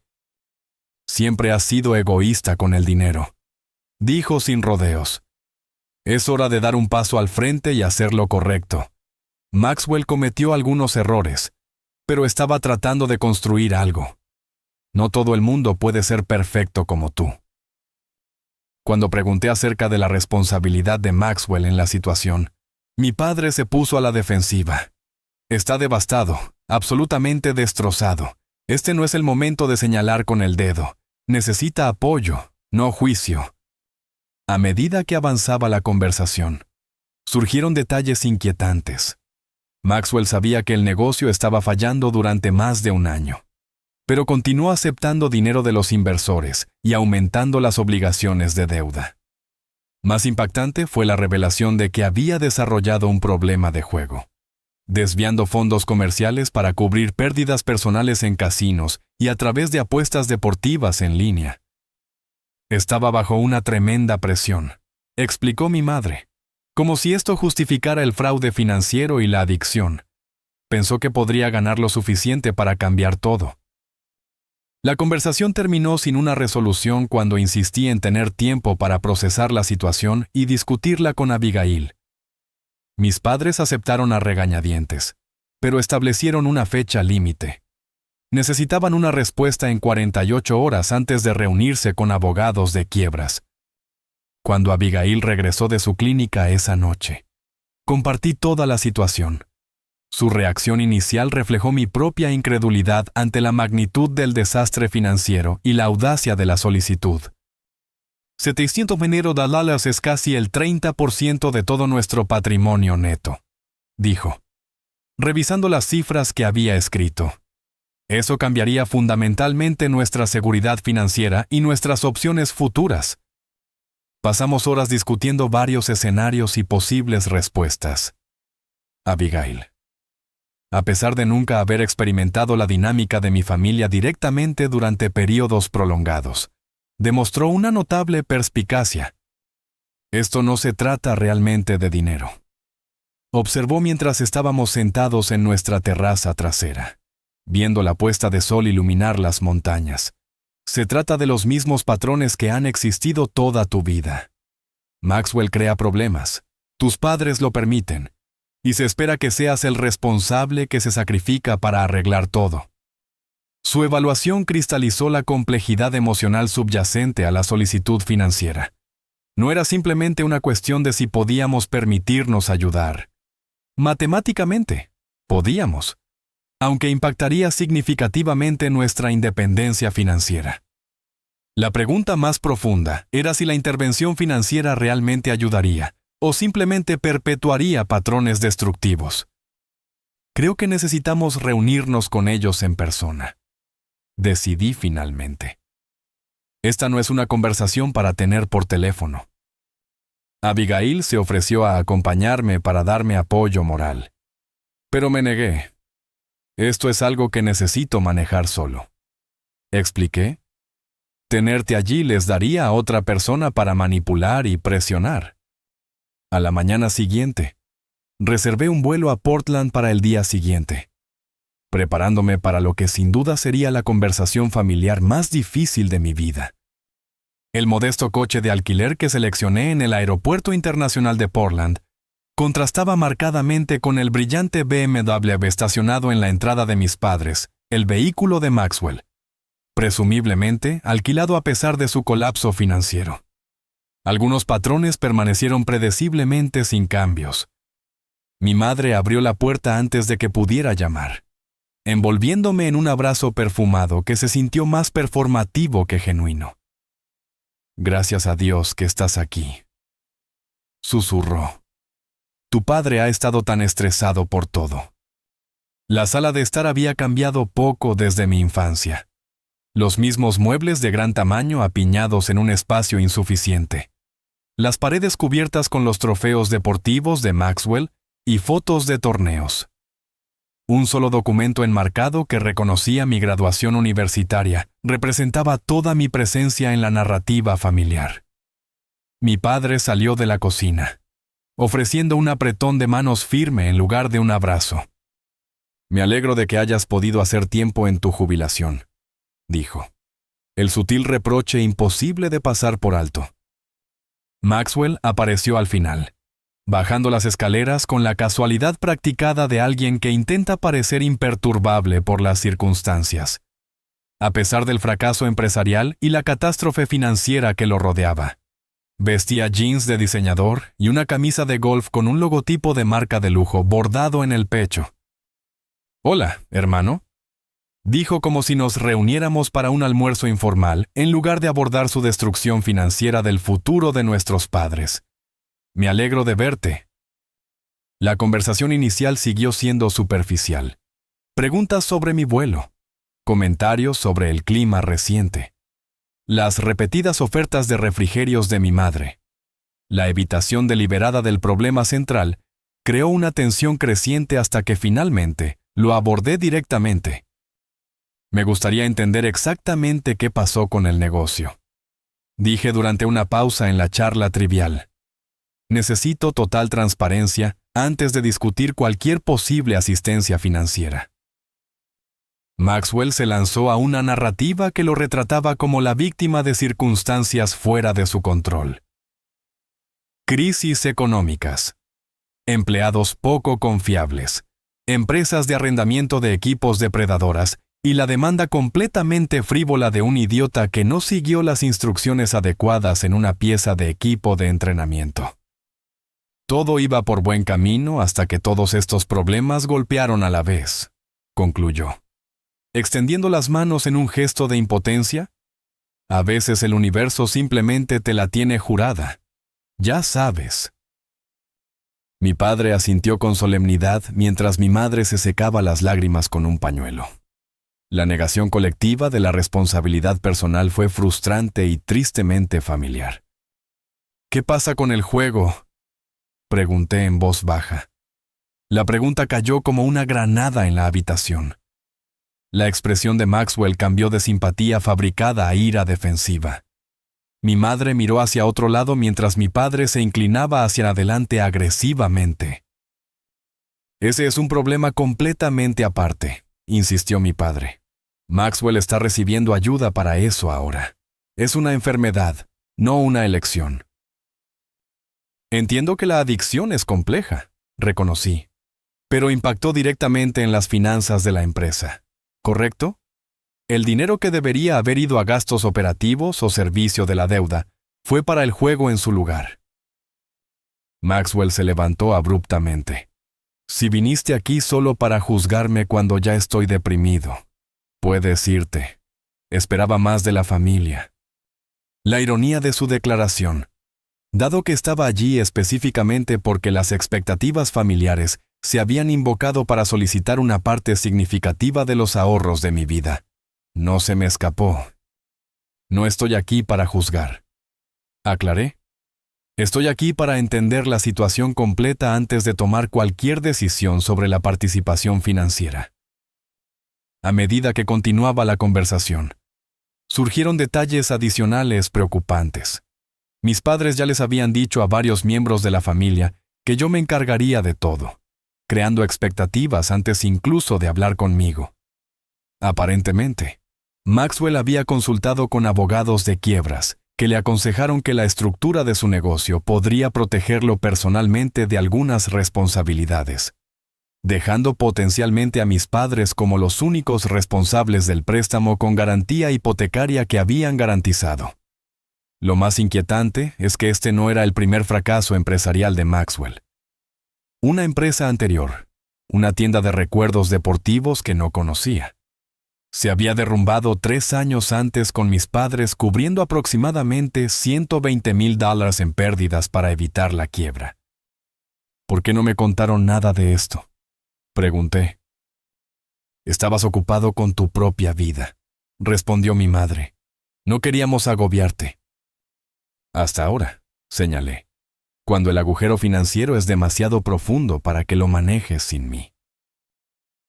Siempre has sido egoísta con el dinero, dijo sin rodeos. Es hora de dar un paso al frente y hacer lo correcto. Maxwell cometió algunos errores, pero estaba tratando de construir algo. No todo el mundo puede ser perfecto como tú. Cuando pregunté acerca de la responsabilidad de Maxwell en la situación, mi padre se puso a la defensiva. Está devastado, absolutamente destrozado. Este no es el momento de señalar con el dedo. Necesita apoyo, no juicio. A medida que avanzaba la conversación, surgieron detalles inquietantes. Maxwell sabía que el negocio estaba fallando durante más de un año, pero continuó aceptando dinero de los inversores y aumentando las obligaciones de deuda. Más impactante fue la revelación de que había desarrollado un problema de juego, desviando fondos comerciales para cubrir pérdidas personales en casinos y a través de apuestas deportivas en línea. Estaba bajo una tremenda presión, explicó mi madre, como si esto justificara el fraude financiero y la adicción. Pensó que podría ganar lo suficiente para cambiar todo. La conversación terminó sin una resolución cuando insistí en tener tiempo para procesar la situación y discutirla con Abigail. Mis padres aceptaron a regañadientes, pero establecieron una fecha límite. Necesitaban una respuesta en 48 horas antes de reunirse con abogados de quiebras. Cuando Abigail regresó de su clínica esa noche, compartí toda la situación. Su reacción inicial reflejó mi propia incredulidad ante la magnitud del desastre financiero y la audacia de la solicitud. $700,000 es casi el 30% de todo nuestro patrimonio neto, dijo, revisando las cifras que había escrito. Eso cambiaría fundamentalmente nuestra seguridad financiera y nuestras opciones futuras. Pasamos horas discutiendo varios escenarios y posibles respuestas. Abigail. A pesar de nunca haber experimentado la dinámica de mi familia directamente durante períodos prolongados, demostró una notable perspicacia. Esto no se trata realmente de dinero, observó mientras estábamos sentados en nuestra terraza trasera, viendo la puesta de sol iluminar las montañas. Se trata de los mismos patrones que han existido toda tu vida. Maxwell crea problemas, tus padres lo permiten, y se espera que seas el responsable que se sacrifica para arreglar todo. Su evaluación cristalizó la complejidad emocional subyacente a la solicitud financiera. No era simplemente una cuestión de si podíamos permitirnos ayudar. Matemáticamente, podíamos, aunque impactaría significativamente nuestra independencia financiera. La pregunta más profunda era si la intervención financiera realmente ayudaría o simplemente perpetuaría patrones destructivos. Creo que necesitamos reunirnos con ellos en persona. Decidí finalmente. Esta no es una conversación para tener por teléfono. Abigail se ofreció a acompañarme para darme apoyo moral. Pero me negué. Esto es algo que necesito manejar solo. Expliqué. Tenerte allí les daría a otra persona para manipular y presionar. A la mañana siguiente, reservé un vuelo a Portland para el día siguiente, preparándome para lo que sin duda sería la conversación familiar más difícil de mi vida. El modesto coche de alquiler que seleccioné en el Aeropuerto Internacional de Portland contrastaba marcadamente con el brillante BMW estacionado en la entrada de mis padres, el vehículo de Maxwell, presumiblemente alquilado a pesar de su colapso financiero. Algunos patrones permanecieron predeciblemente sin cambios. Mi madre abrió la puerta antes de que pudiera llamar, envolviéndome en un abrazo perfumado que se sintió más performativo que genuino. «Gracias a Dios que estás aquí», susurró. «Tu padre ha estado tan estresado por todo». La sala de estar había cambiado poco desde mi infancia. Los mismos muebles de gran tamaño apiñados en un espacio insuficiente. Las paredes cubiertas con los trofeos deportivos de Maxwell y fotos de torneos. Un solo documento enmarcado que reconocía mi graduación universitaria representaba toda mi presencia en la narrativa familiar. Mi padre salió de la cocina, ofreciendo un apretón de manos firme en lugar de un abrazo. «Me alegro de que hayas podido hacer tiempo en tu jubilación», dijo. El sutil reproche imposible de pasar por alto. Maxwell apareció al final, bajando las escaleras con la casualidad practicada de alguien que intenta parecer imperturbable por las circunstancias, a pesar del fracaso empresarial y la catástrofe financiera que lo rodeaba. Vestía jeans de diseñador y una camisa de golf con un logotipo de marca de lujo bordado en el pecho. «Hola, hermano», dijo como si nos reuniéramos para un almuerzo informal en lugar de abordar su destrucción financiera del futuro de nuestros padres. «Me alegro de verte». La conversación inicial siguió siendo superficial. Preguntas sobre mi vuelo, comentarios sobre el clima reciente, las repetidas ofertas de refrigerios de mi madre. La evitación deliberada del problema central creó una tensión creciente hasta que finalmente lo abordé directamente. «Me gustaría entender exactamente qué pasó con el negocio», dije durante una pausa en la charla trivial. «Necesito total transparencia antes de discutir cualquier posible asistencia financiera». Maxwell se lanzó a una narrativa que lo retrataba como la víctima de circunstancias fuera de su control. Crisis económicas, empleados poco confiables, empresas de arrendamiento de equipos depredadoras y la demanda completamente frívola de un idiota que no siguió las instrucciones adecuadas en una pieza de equipo de entrenamiento. Todo iba por buen camino hasta que todos estos problemas golpearon a la vez, concluyó. Extendiendo las manos en un gesto de impotencia, a veces el universo simplemente te la tiene jurada. Ya sabes. Mi padre asintió con solemnidad mientras mi madre se secaba las lágrimas con un pañuelo. La negación colectiva de la responsabilidad personal fue frustrante y tristemente familiar. «¿Qué pasa con el juego?», pregunté en voz baja. La pregunta cayó como una granada en la habitación. La expresión de Maxwell cambió de simpatía fabricada a ira defensiva. Mi madre miró hacia otro lado mientras mi padre se inclinaba hacia adelante agresivamente. «Ese es un problema completamente aparte», insistió mi padre. «Maxwell está recibiendo ayuda para eso ahora. Es una enfermedad, no una elección». «Entiendo que la adicción es compleja», reconocí, «pero impactó directamente en las finanzas de la empresa, ¿correcto? El dinero que debería haber ido a gastos operativos o servicio de la deuda fue para el juego en su lugar. Maxwell se levantó abruptamente. Si viniste aquí solo para juzgarme cuando ya estoy deprimido, puedes irte. Esperaba más de la familia. La ironía de su declaración. Dado que estaba allí específicamente porque las expectativas familiares se habían invocado para solicitar una parte significativa de los ahorros de mi vida, no se me escapó. No estoy aquí para juzgar. ¿Aclaré? Estoy aquí para entender la situación completa antes de tomar cualquier decisión sobre la participación financiera. A medida que continuaba la conversación, surgieron detalles adicionales preocupantes. Mis padres ya les habían dicho a varios miembros de la familia que yo me encargaría de todo, creando expectativas antes incluso de hablar conmigo. Aparentemente, Maxwell había consultado con abogados de quiebras que le aconsejaron que la estructura de su negocio podría protegerlo personalmente de algunas responsabilidades, dejando potencialmente a mis padres como los únicos responsables del préstamo con garantía hipotecaria que habían garantizado. Lo más inquietante es que este no era el primer fracaso empresarial de Maxwell. Una empresa anterior, una tienda de recuerdos deportivos que no conocía, se había derrumbado 3 años antes con mis padres cubriendo aproximadamente $120,000 en pérdidas para evitar la quiebra. ¿Por qué no me contaron nada de esto?, pregunté. Estabas ocupado con tu propia vida, respondió mi madre. No queríamos agobiarte. Hasta ahora, señalé, cuando el agujero financiero es demasiado profundo para que lo manejes sin mí.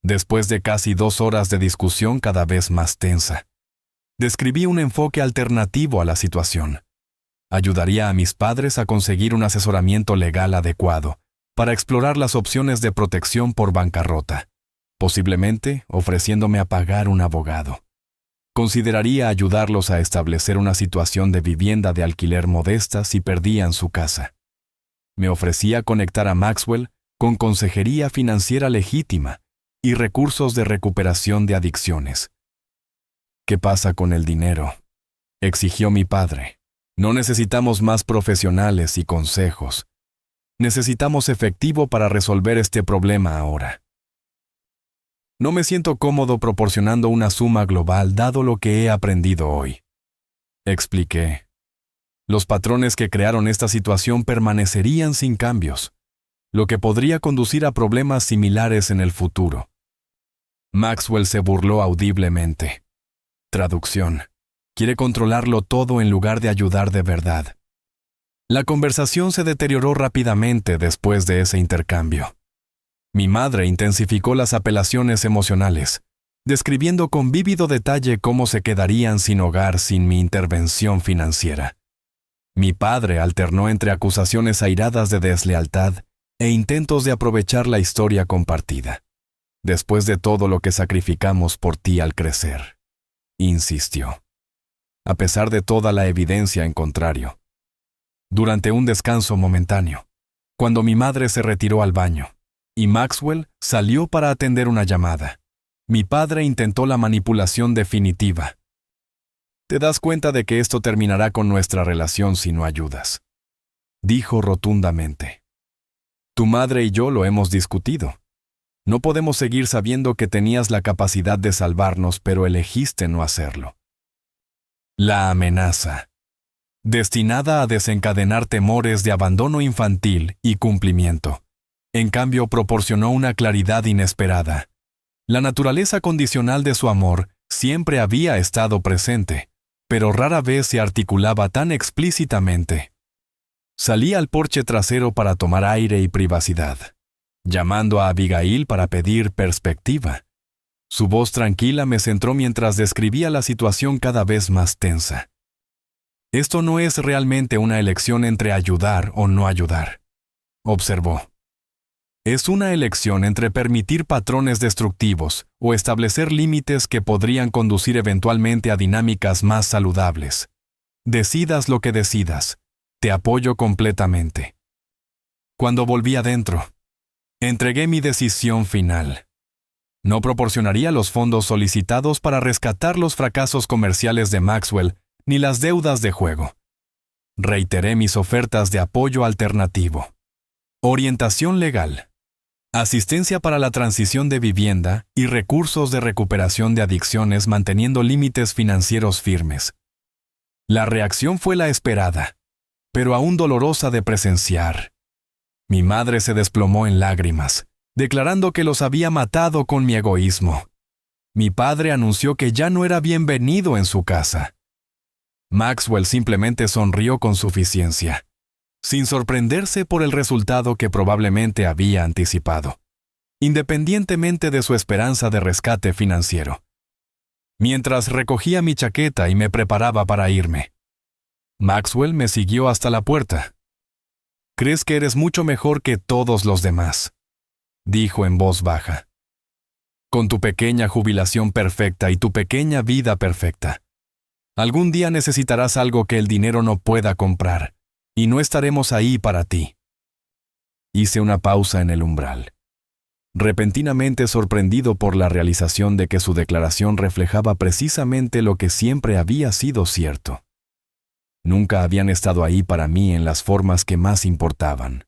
Después de casi 2 horas de discusión cada vez más tensa, describí un enfoque alternativo a la situación. Ayudaría a mis padres a conseguir un asesoramiento legal adecuado para explorar las opciones de protección por bancarrota, posiblemente ofreciéndome a pagar un abogado. Consideraría ayudarlos a establecer una situación de vivienda de alquiler modesta si perdían su casa. Me ofrecía conectar a Maxwell con consejería financiera legítima y recursos de recuperación de adicciones. ¿Qué pasa con el dinero?, exigió mi padre. No necesitamos más profesionales y consejos. Necesitamos efectivo para resolver este problema ahora. No me siento cómodo proporcionando una suma global dado lo que he aprendido hoy, expliqué. Los patrones que crearon esta situación permanecerían sin cambios, lo que podría conducir a problemas similares en el futuro. Maxwell se burló audiblemente. Traducción. Quiere controlarlo todo en lugar de ayudar de verdad. La conversación se deterioró rápidamente después de ese intercambio. Mi madre intensificó las apelaciones emocionales, describiendo con vívido detalle cómo se quedarían sin hogar sin mi intervención financiera. Mi padre alternó entre acusaciones airadas de deslealtad e intentos de aprovechar la historia compartida. Después de todo lo que sacrificamos por ti al crecer, insistió, a pesar de toda la evidencia en contrario. Durante un descanso momentáneo, cuando mi madre se retiró al baño y Maxwell salió para atender una llamada, mi padre intentó la manipulación definitiva. Te das cuenta de que esto terminará con nuestra relación si no ayudas, dijo rotundamente. Tu madre y yo lo hemos discutido. No podemos seguir sabiendo que tenías la capacidad de salvarnos, pero elegiste no hacerlo. La amenaza, destinada a desencadenar temores de abandono infantil y cumplimiento, en cambio proporcionó una claridad inesperada. La naturaleza condicional de su amor siempre había estado presente, pero rara vez se articulaba tan explícitamente. Salí al porche trasero para tomar aire y privacidad, llamando a Abigail para pedir perspectiva. Su voz tranquila me centró mientras describía la situación cada vez más tensa. Esto no es realmente una elección entre ayudar o no ayudar, observó. Es una elección entre permitir patrones destructivos o establecer límites que podrían conducir eventualmente a dinámicas más saludables. Decidas lo que decidas, te apoyo completamente. Cuando volví adentro, entregué mi decisión final. No proporcionaría los fondos solicitados para rescatar los fracasos comerciales de Maxwell ni las deudas de juego. Reiteré mis ofertas de apoyo alternativo. Orientación legal. Asistencia para la transición de vivienda y recursos de recuperación de adicciones manteniendo límites financieros firmes. La reacción fue la esperada, pero aún dolorosa de presenciar. Mi madre se desplomó en lágrimas, declarando que los había matado con mi egoísmo. Mi padre anunció que ya no era bienvenido en su casa. Maxwell simplemente sonrió con suficiencia, sin sorprenderse por el resultado que probablemente había anticipado, independientemente de su esperanza de rescate financiero. Mientras recogía mi chaqueta y me preparaba para irme, Maxwell me siguió hasta la puerta. «Crees que eres mucho mejor que todos los demás», dijo en voz baja. «Con tu pequeña jubilación perfecta y tu pequeña vida perfecta. Algún día necesitarás algo que el dinero no pueda comprar, y no estaremos ahí para ti». Hice una pausa en el umbral, repentinamente sorprendido por la realización de que su declaración reflejaba precisamente lo que siempre había sido cierto. Nunca habían estado ahí para mí en las formas que más importaban.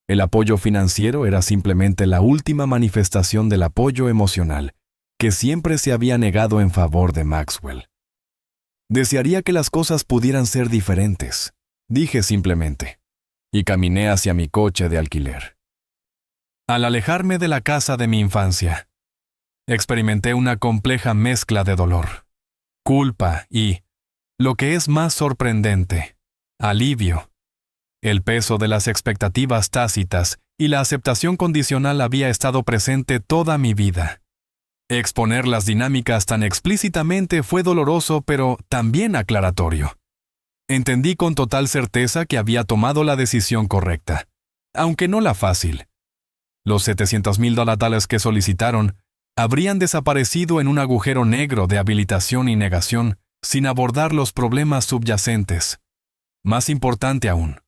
El apoyo financiero era simplemente la última manifestación del apoyo emocional que siempre se había negado en favor de Maxwell. Desearía que las cosas pudieran ser diferentes, dije simplemente, y caminé hacia mi coche de alquiler. Al alejarme de la casa de mi infancia, experimenté una compleja mezcla de dolor, culpa y, lo que es más sorprendente, alivio. El peso de las expectativas tácitas y la aceptación condicional había estado presente toda mi vida. Exponer las dinámicas tan explícitamente fue doloroso, pero también aclaratorio. Entendí con total certeza que había tomado la decisión correcta, aunque no la fácil. Los $700,000 que solicitaron habrían desaparecido en un agujero negro de habilitación y negación sin abordar los problemas subyacentes. Más importante aún,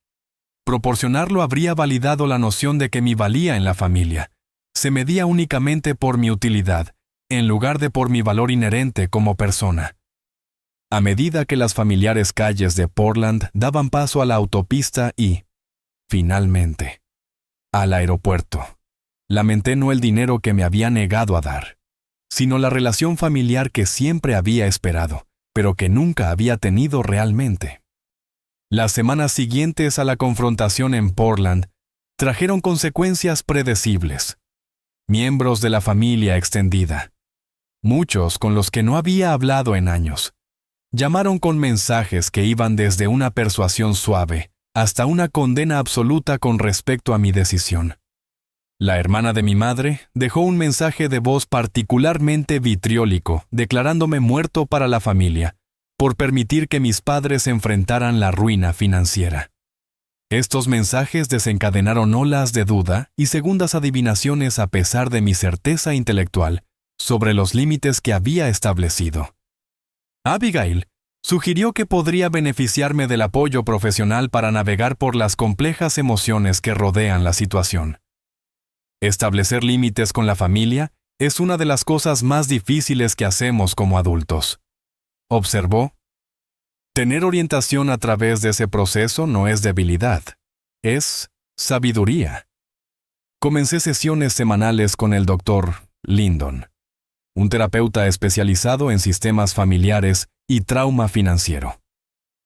proporcionarlo habría validado la noción de que mi valía en la familia se medía únicamente por mi utilidad, en lugar de por mi valor inherente como persona. A medida que las familiares calles de Portland daban paso a la autopista y, finalmente, al aeropuerto, lamenté no el dinero que me había negado a dar, sino la relación familiar que siempre había esperado, pero que nunca había tenido realmente. Las semanas siguientes a la confrontación en Portland trajeron consecuencias predecibles. Miembros de la familia extendida, muchos con los que no había hablado en años, llamaron con mensajes que iban desde una persuasión suave hasta una condena absoluta con respecto a mi decisión. La hermana de mi madre dejó un mensaje de voz particularmente vitriólico, declarándome muerto para la familia, por permitir que mis padres enfrentaran la ruina financiera. Estos mensajes desencadenaron olas de duda y segundas adivinaciones a pesar de mi certeza intelectual sobre los límites que había establecido. Abigail sugirió que podría beneficiarme del apoyo profesional para navegar por las complejas emociones que rodean la situación. Establecer límites con la familia es una de las cosas más difíciles que hacemos como adultos, observó. Tener orientación a través de ese proceso no es debilidad, es sabiduría. Comencé sesiones semanales con el Dr. Lindon, un terapeuta especializado en sistemas familiares y trauma financiero.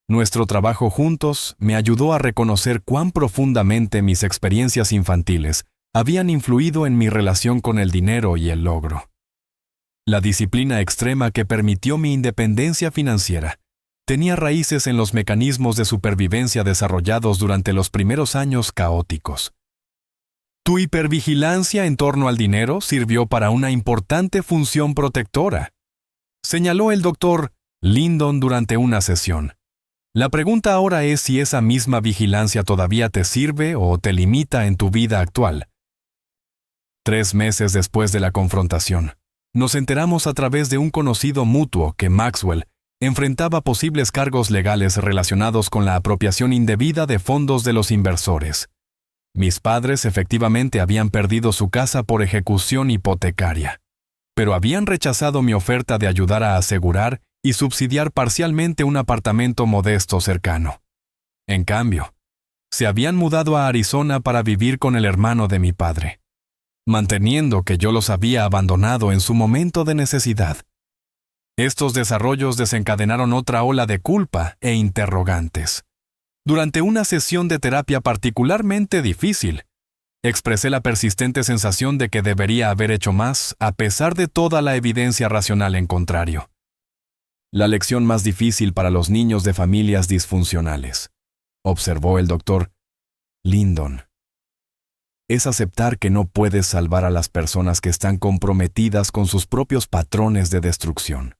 Nuestro trabajo juntos me ayudó a reconocer cuán profundamente mis experiencias infantiles habían influido en mi relación con el dinero y el logro. La disciplina extrema que permitió mi independencia financiera tenía raíces en los mecanismos de supervivencia desarrollados durante los primeros años caóticos. Tu hipervigilancia en torno al dinero sirvió para una importante función protectora, señaló el Dr. Lindon durante una sesión. La pregunta ahora es si esa misma vigilancia todavía te sirve o te limita en tu vida actual. 3 meses después de la confrontación, nos enteramos a través de un conocido mutuo que Maxwell enfrentaba posibles cargos legales relacionados con la apropiación indebida de fondos de los inversores. Mis padres efectivamente habían perdido su casa por ejecución hipotecaria, pero habían rechazado mi oferta de ayudar a asegurar y subsidiar parcialmente un apartamento modesto cercano. En cambio, se habían mudado a Arizona para vivir con el hermano de mi padre, manteniendo que yo los había abandonado en su momento de necesidad. Estos desarrollos desencadenaron otra ola de culpa e interrogantes. Durante una sesión de terapia particularmente difícil, expresé la persistente sensación de que debería haber hecho más a pesar de toda la evidencia racional en contrario. La lección más difícil para los niños de familias disfuncionales, observó el doctor Lindon, es aceptar que no puedes salvar a las personas que están comprometidas con sus propios patrones de destrucción.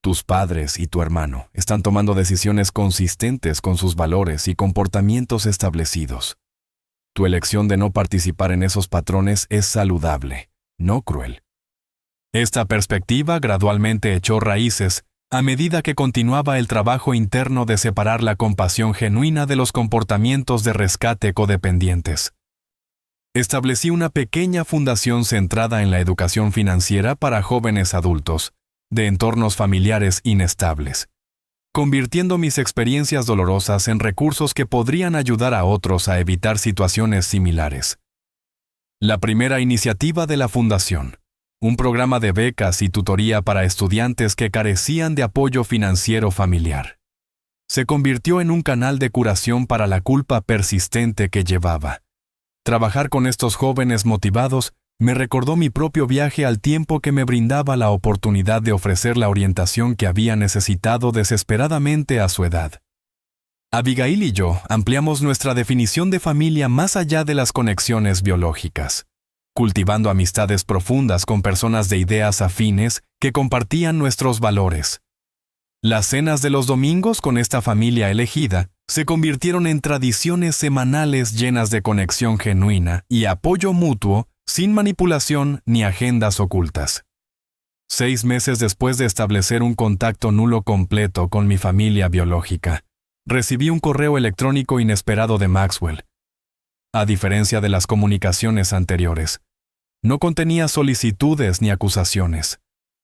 Tus padres y tu hermano están tomando decisiones consistentes con sus valores y comportamientos establecidos. Tu elección de no participar en esos patrones es saludable, no cruel. Esta perspectiva gradualmente echó raíces a medida que continuaba el trabajo interno de separar la compasión genuina de los comportamientos de rescate codependientes. Establecí una pequeña fundación centrada en la educación financiera para jóvenes adultos, de entornos familiares inestables, convirtiendo mis experiencias dolorosas en recursos que podrían ayudar a otros a evitar situaciones similares. La primera iniciativa de la fundación, un programa de becas y tutoría para estudiantes que carecían de apoyo financiero familiar, se convirtió en un canal de curación para la culpa persistente que llevaba. Trabajar con estos jóvenes motivados me recordó mi propio viaje al tiempo que me brindaba la oportunidad de ofrecer la orientación que había necesitado desesperadamente a su edad. Abigail y yo ampliamos nuestra definición de familia más allá de las conexiones biológicas, cultivando amistades profundas con personas de ideas afines que compartían nuestros valores. Las cenas de los domingos con esta familia elegida se convirtieron en tradiciones semanales llenas de conexión genuina y apoyo mutuo, sin manipulación ni agendas ocultas. 6 meses después de establecer un contacto nulo completo con mi familia biológica, recibí un correo electrónico inesperado de Maxwell. A diferencia de las comunicaciones anteriores, no contenía solicitudes ni acusaciones,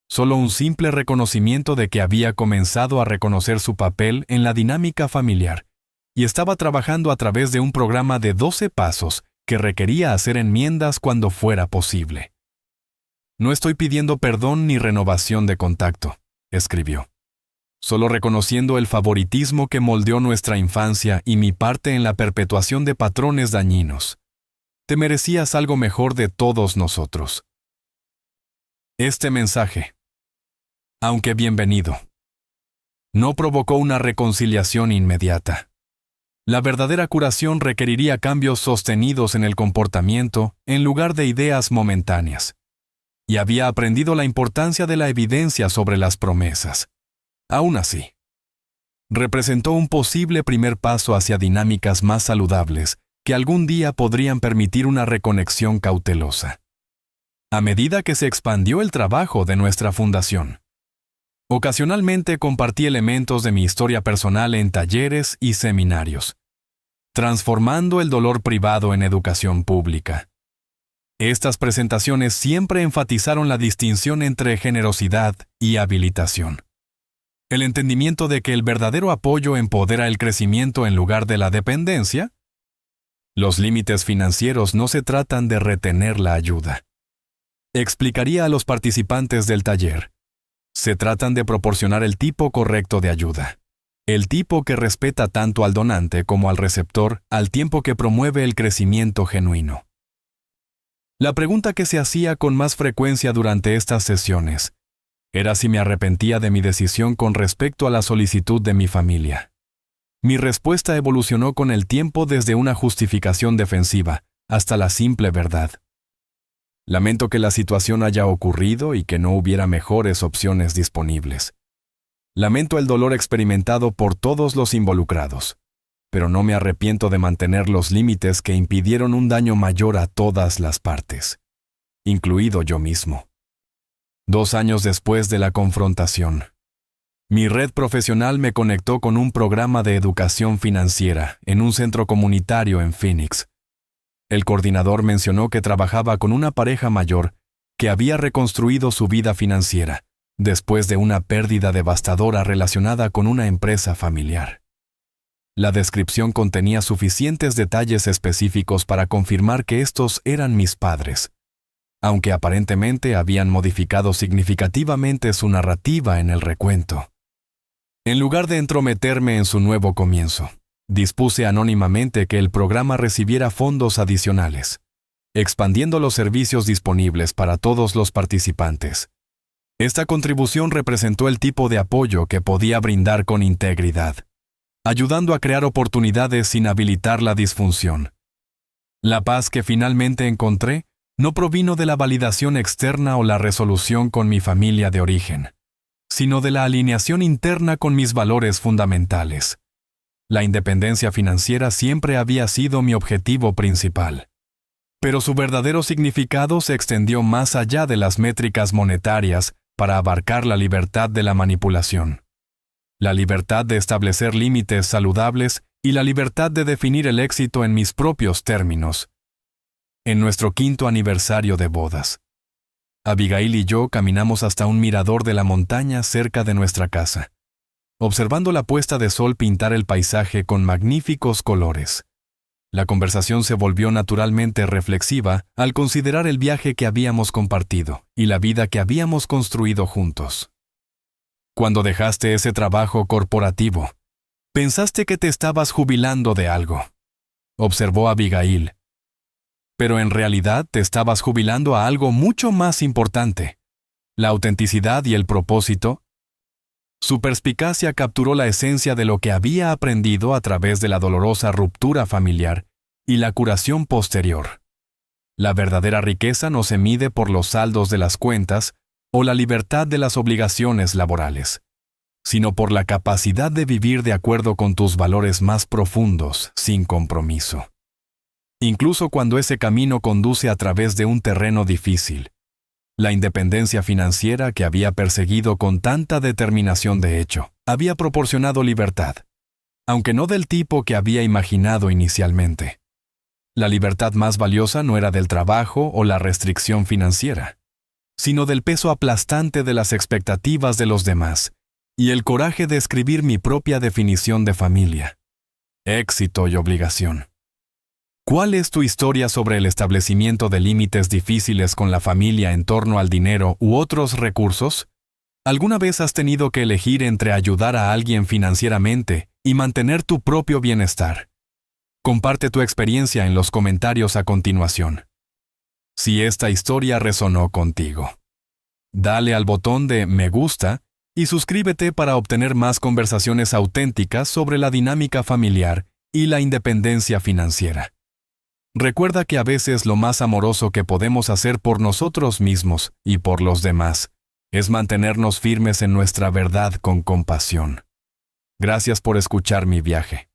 solo un simple reconocimiento de que había comenzado a reconocer su papel en la dinámica familiar y estaba trabajando a través de un programa de 12 pasos que requería hacer enmiendas cuando fuera posible. No estoy pidiendo perdón ni renovación de contacto, escribió, solo reconociendo el favoritismo que moldeó nuestra infancia y mi parte en la perpetuación de patrones dañinos. Te merecías algo mejor de todos nosotros. Este mensaje, aunque bienvenido, no provocó una reconciliación inmediata. La verdadera curación requeriría cambios sostenidos en el comportamiento en lugar de ideas momentáneas. Y había aprendido la importancia de la evidencia sobre las promesas. Aún así, representó un posible primer paso hacia dinámicas más saludables que algún día podrían permitir una reconexión cautelosa. A medida que se expandió el trabajo de nuestra fundación, ocasionalmente compartí elementos de mi historia personal en talleres y seminarios, transformando el dolor privado en educación pública. Estas presentaciones siempre enfatizaron la distinción entre generosidad y habilitación. El entendimiento de que el verdadero apoyo empodera el crecimiento en lugar de la dependencia. Los límites financieros no se tratan de retener la ayuda. Explicaría a los participantes del taller. Se tratan de proporcionar el tipo correcto de ayuda. El tipo que respeta tanto al donante como al receptor al tiempo que promueve el crecimiento genuino. La pregunta que se hacía con más frecuencia durante estas sesiones era si me arrepentía de mi decisión con respecto a la solicitud de mi familia. Mi respuesta evolucionó con el tiempo desde una justificación defensiva hasta la simple verdad. Lamento que la situación haya ocurrido y que no hubiera mejores opciones disponibles. Lamento el dolor experimentado por todos los involucrados, pero no me arrepiento de mantener los límites que impidieron un daño mayor a todas las partes, incluido yo mismo. 2 años después de la confrontación, mi red profesional me conectó con un programa de educación financiera en un centro comunitario en Phoenix. El coordinador mencionó que trabajaba con una pareja mayor que había reconstruido su vida financiera después de una pérdida devastadora relacionada con una empresa familiar. La descripción contenía suficientes detalles específicos para confirmar que estos eran mis padres, aunque aparentemente habían modificado significativamente su narrativa en el recuento. En lugar de entrometerme en su nuevo comienzo, dispuse anónimamente que el programa recibiera fondos adicionales, expandiendo los servicios disponibles para todos los participantes. Esta contribución representó el tipo de apoyo que podía brindar con integridad, ayudando a crear oportunidades sin habilitar la disfunción. La paz que finalmente encontré no provino de la validación externa o la resolución con mi familia de origen, sino de la alineación interna con mis valores fundamentales. La independencia financiera siempre había sido mi objetivo principal, pero su verdadero significado se extendió más allá de las métricas monetarias para abarcar la libertad de la manipulación, la libertad de establecer límites saludables y la libertad de definir el éxito en mis propios términos. En nuestro 5º aniversario de bodas, Abigail y yo caminamos hasta un mirador de la montaña cerca de nuestra casa, observando la puesta de sol pintar el paisaje con magníficos colores. La conversación se volvió naturalmente reflexiva al considerar el viaje que habíamos compartido y la vida que habíamos construido juntos. Cuando dejaste ese trabajo corporativo, pensaste que te estabas jubilando de algo, observó Abigail. Pero en realidad te estabas jubilando a algo mucho más importante, la autenticidad y el propósito. Su perspicacia capturó la esencia de lo que había aprendido a través de la dolorosa ruptura familiar y la curación posterior. La verdadera riqueza no se mide por los saldos de las cuentas o la libertad de las obligaciones laborales, sino por la capacidad de vivir de acuerdo con tus valores más profundos, sin compromiso. Incluso cuando ese camino conduce a través de un terreno difícil. La independencia financiera que había perseguido con tanta determinación de hecho, había proporcionado libertad, aunque no del tipo que había imaginado inicialmente. La libertad más valiosa no era del trabajo o la restricción financiera, sino del peso aplastante de las expectativas de los demás y el coraje de escribir mi propia definición de familia, éxito y obligación. ¿Cuál es tu historia sobre el establecimiento de límites difíciles con la familia en torno al dinero u otros recursos? ¿Alguna vez has tenido que elegir entre ayudar a alguien financieramente y mantener tu propio bienestar? Comparte tu experiencia en los comentarios a continuación. Si esta historia resonó contigo, dale al botón de me gusta y suscríbete para obtener más conversaciones auténticas sobre la dinámica familiar y la independencia financiera. Recuerda que a veces lo más amoroso que podemos hacer por nosotros mismos y por los demás es mantenernos firmes en nuestra verdad con compasión. Gracias por escuchar mi viaje.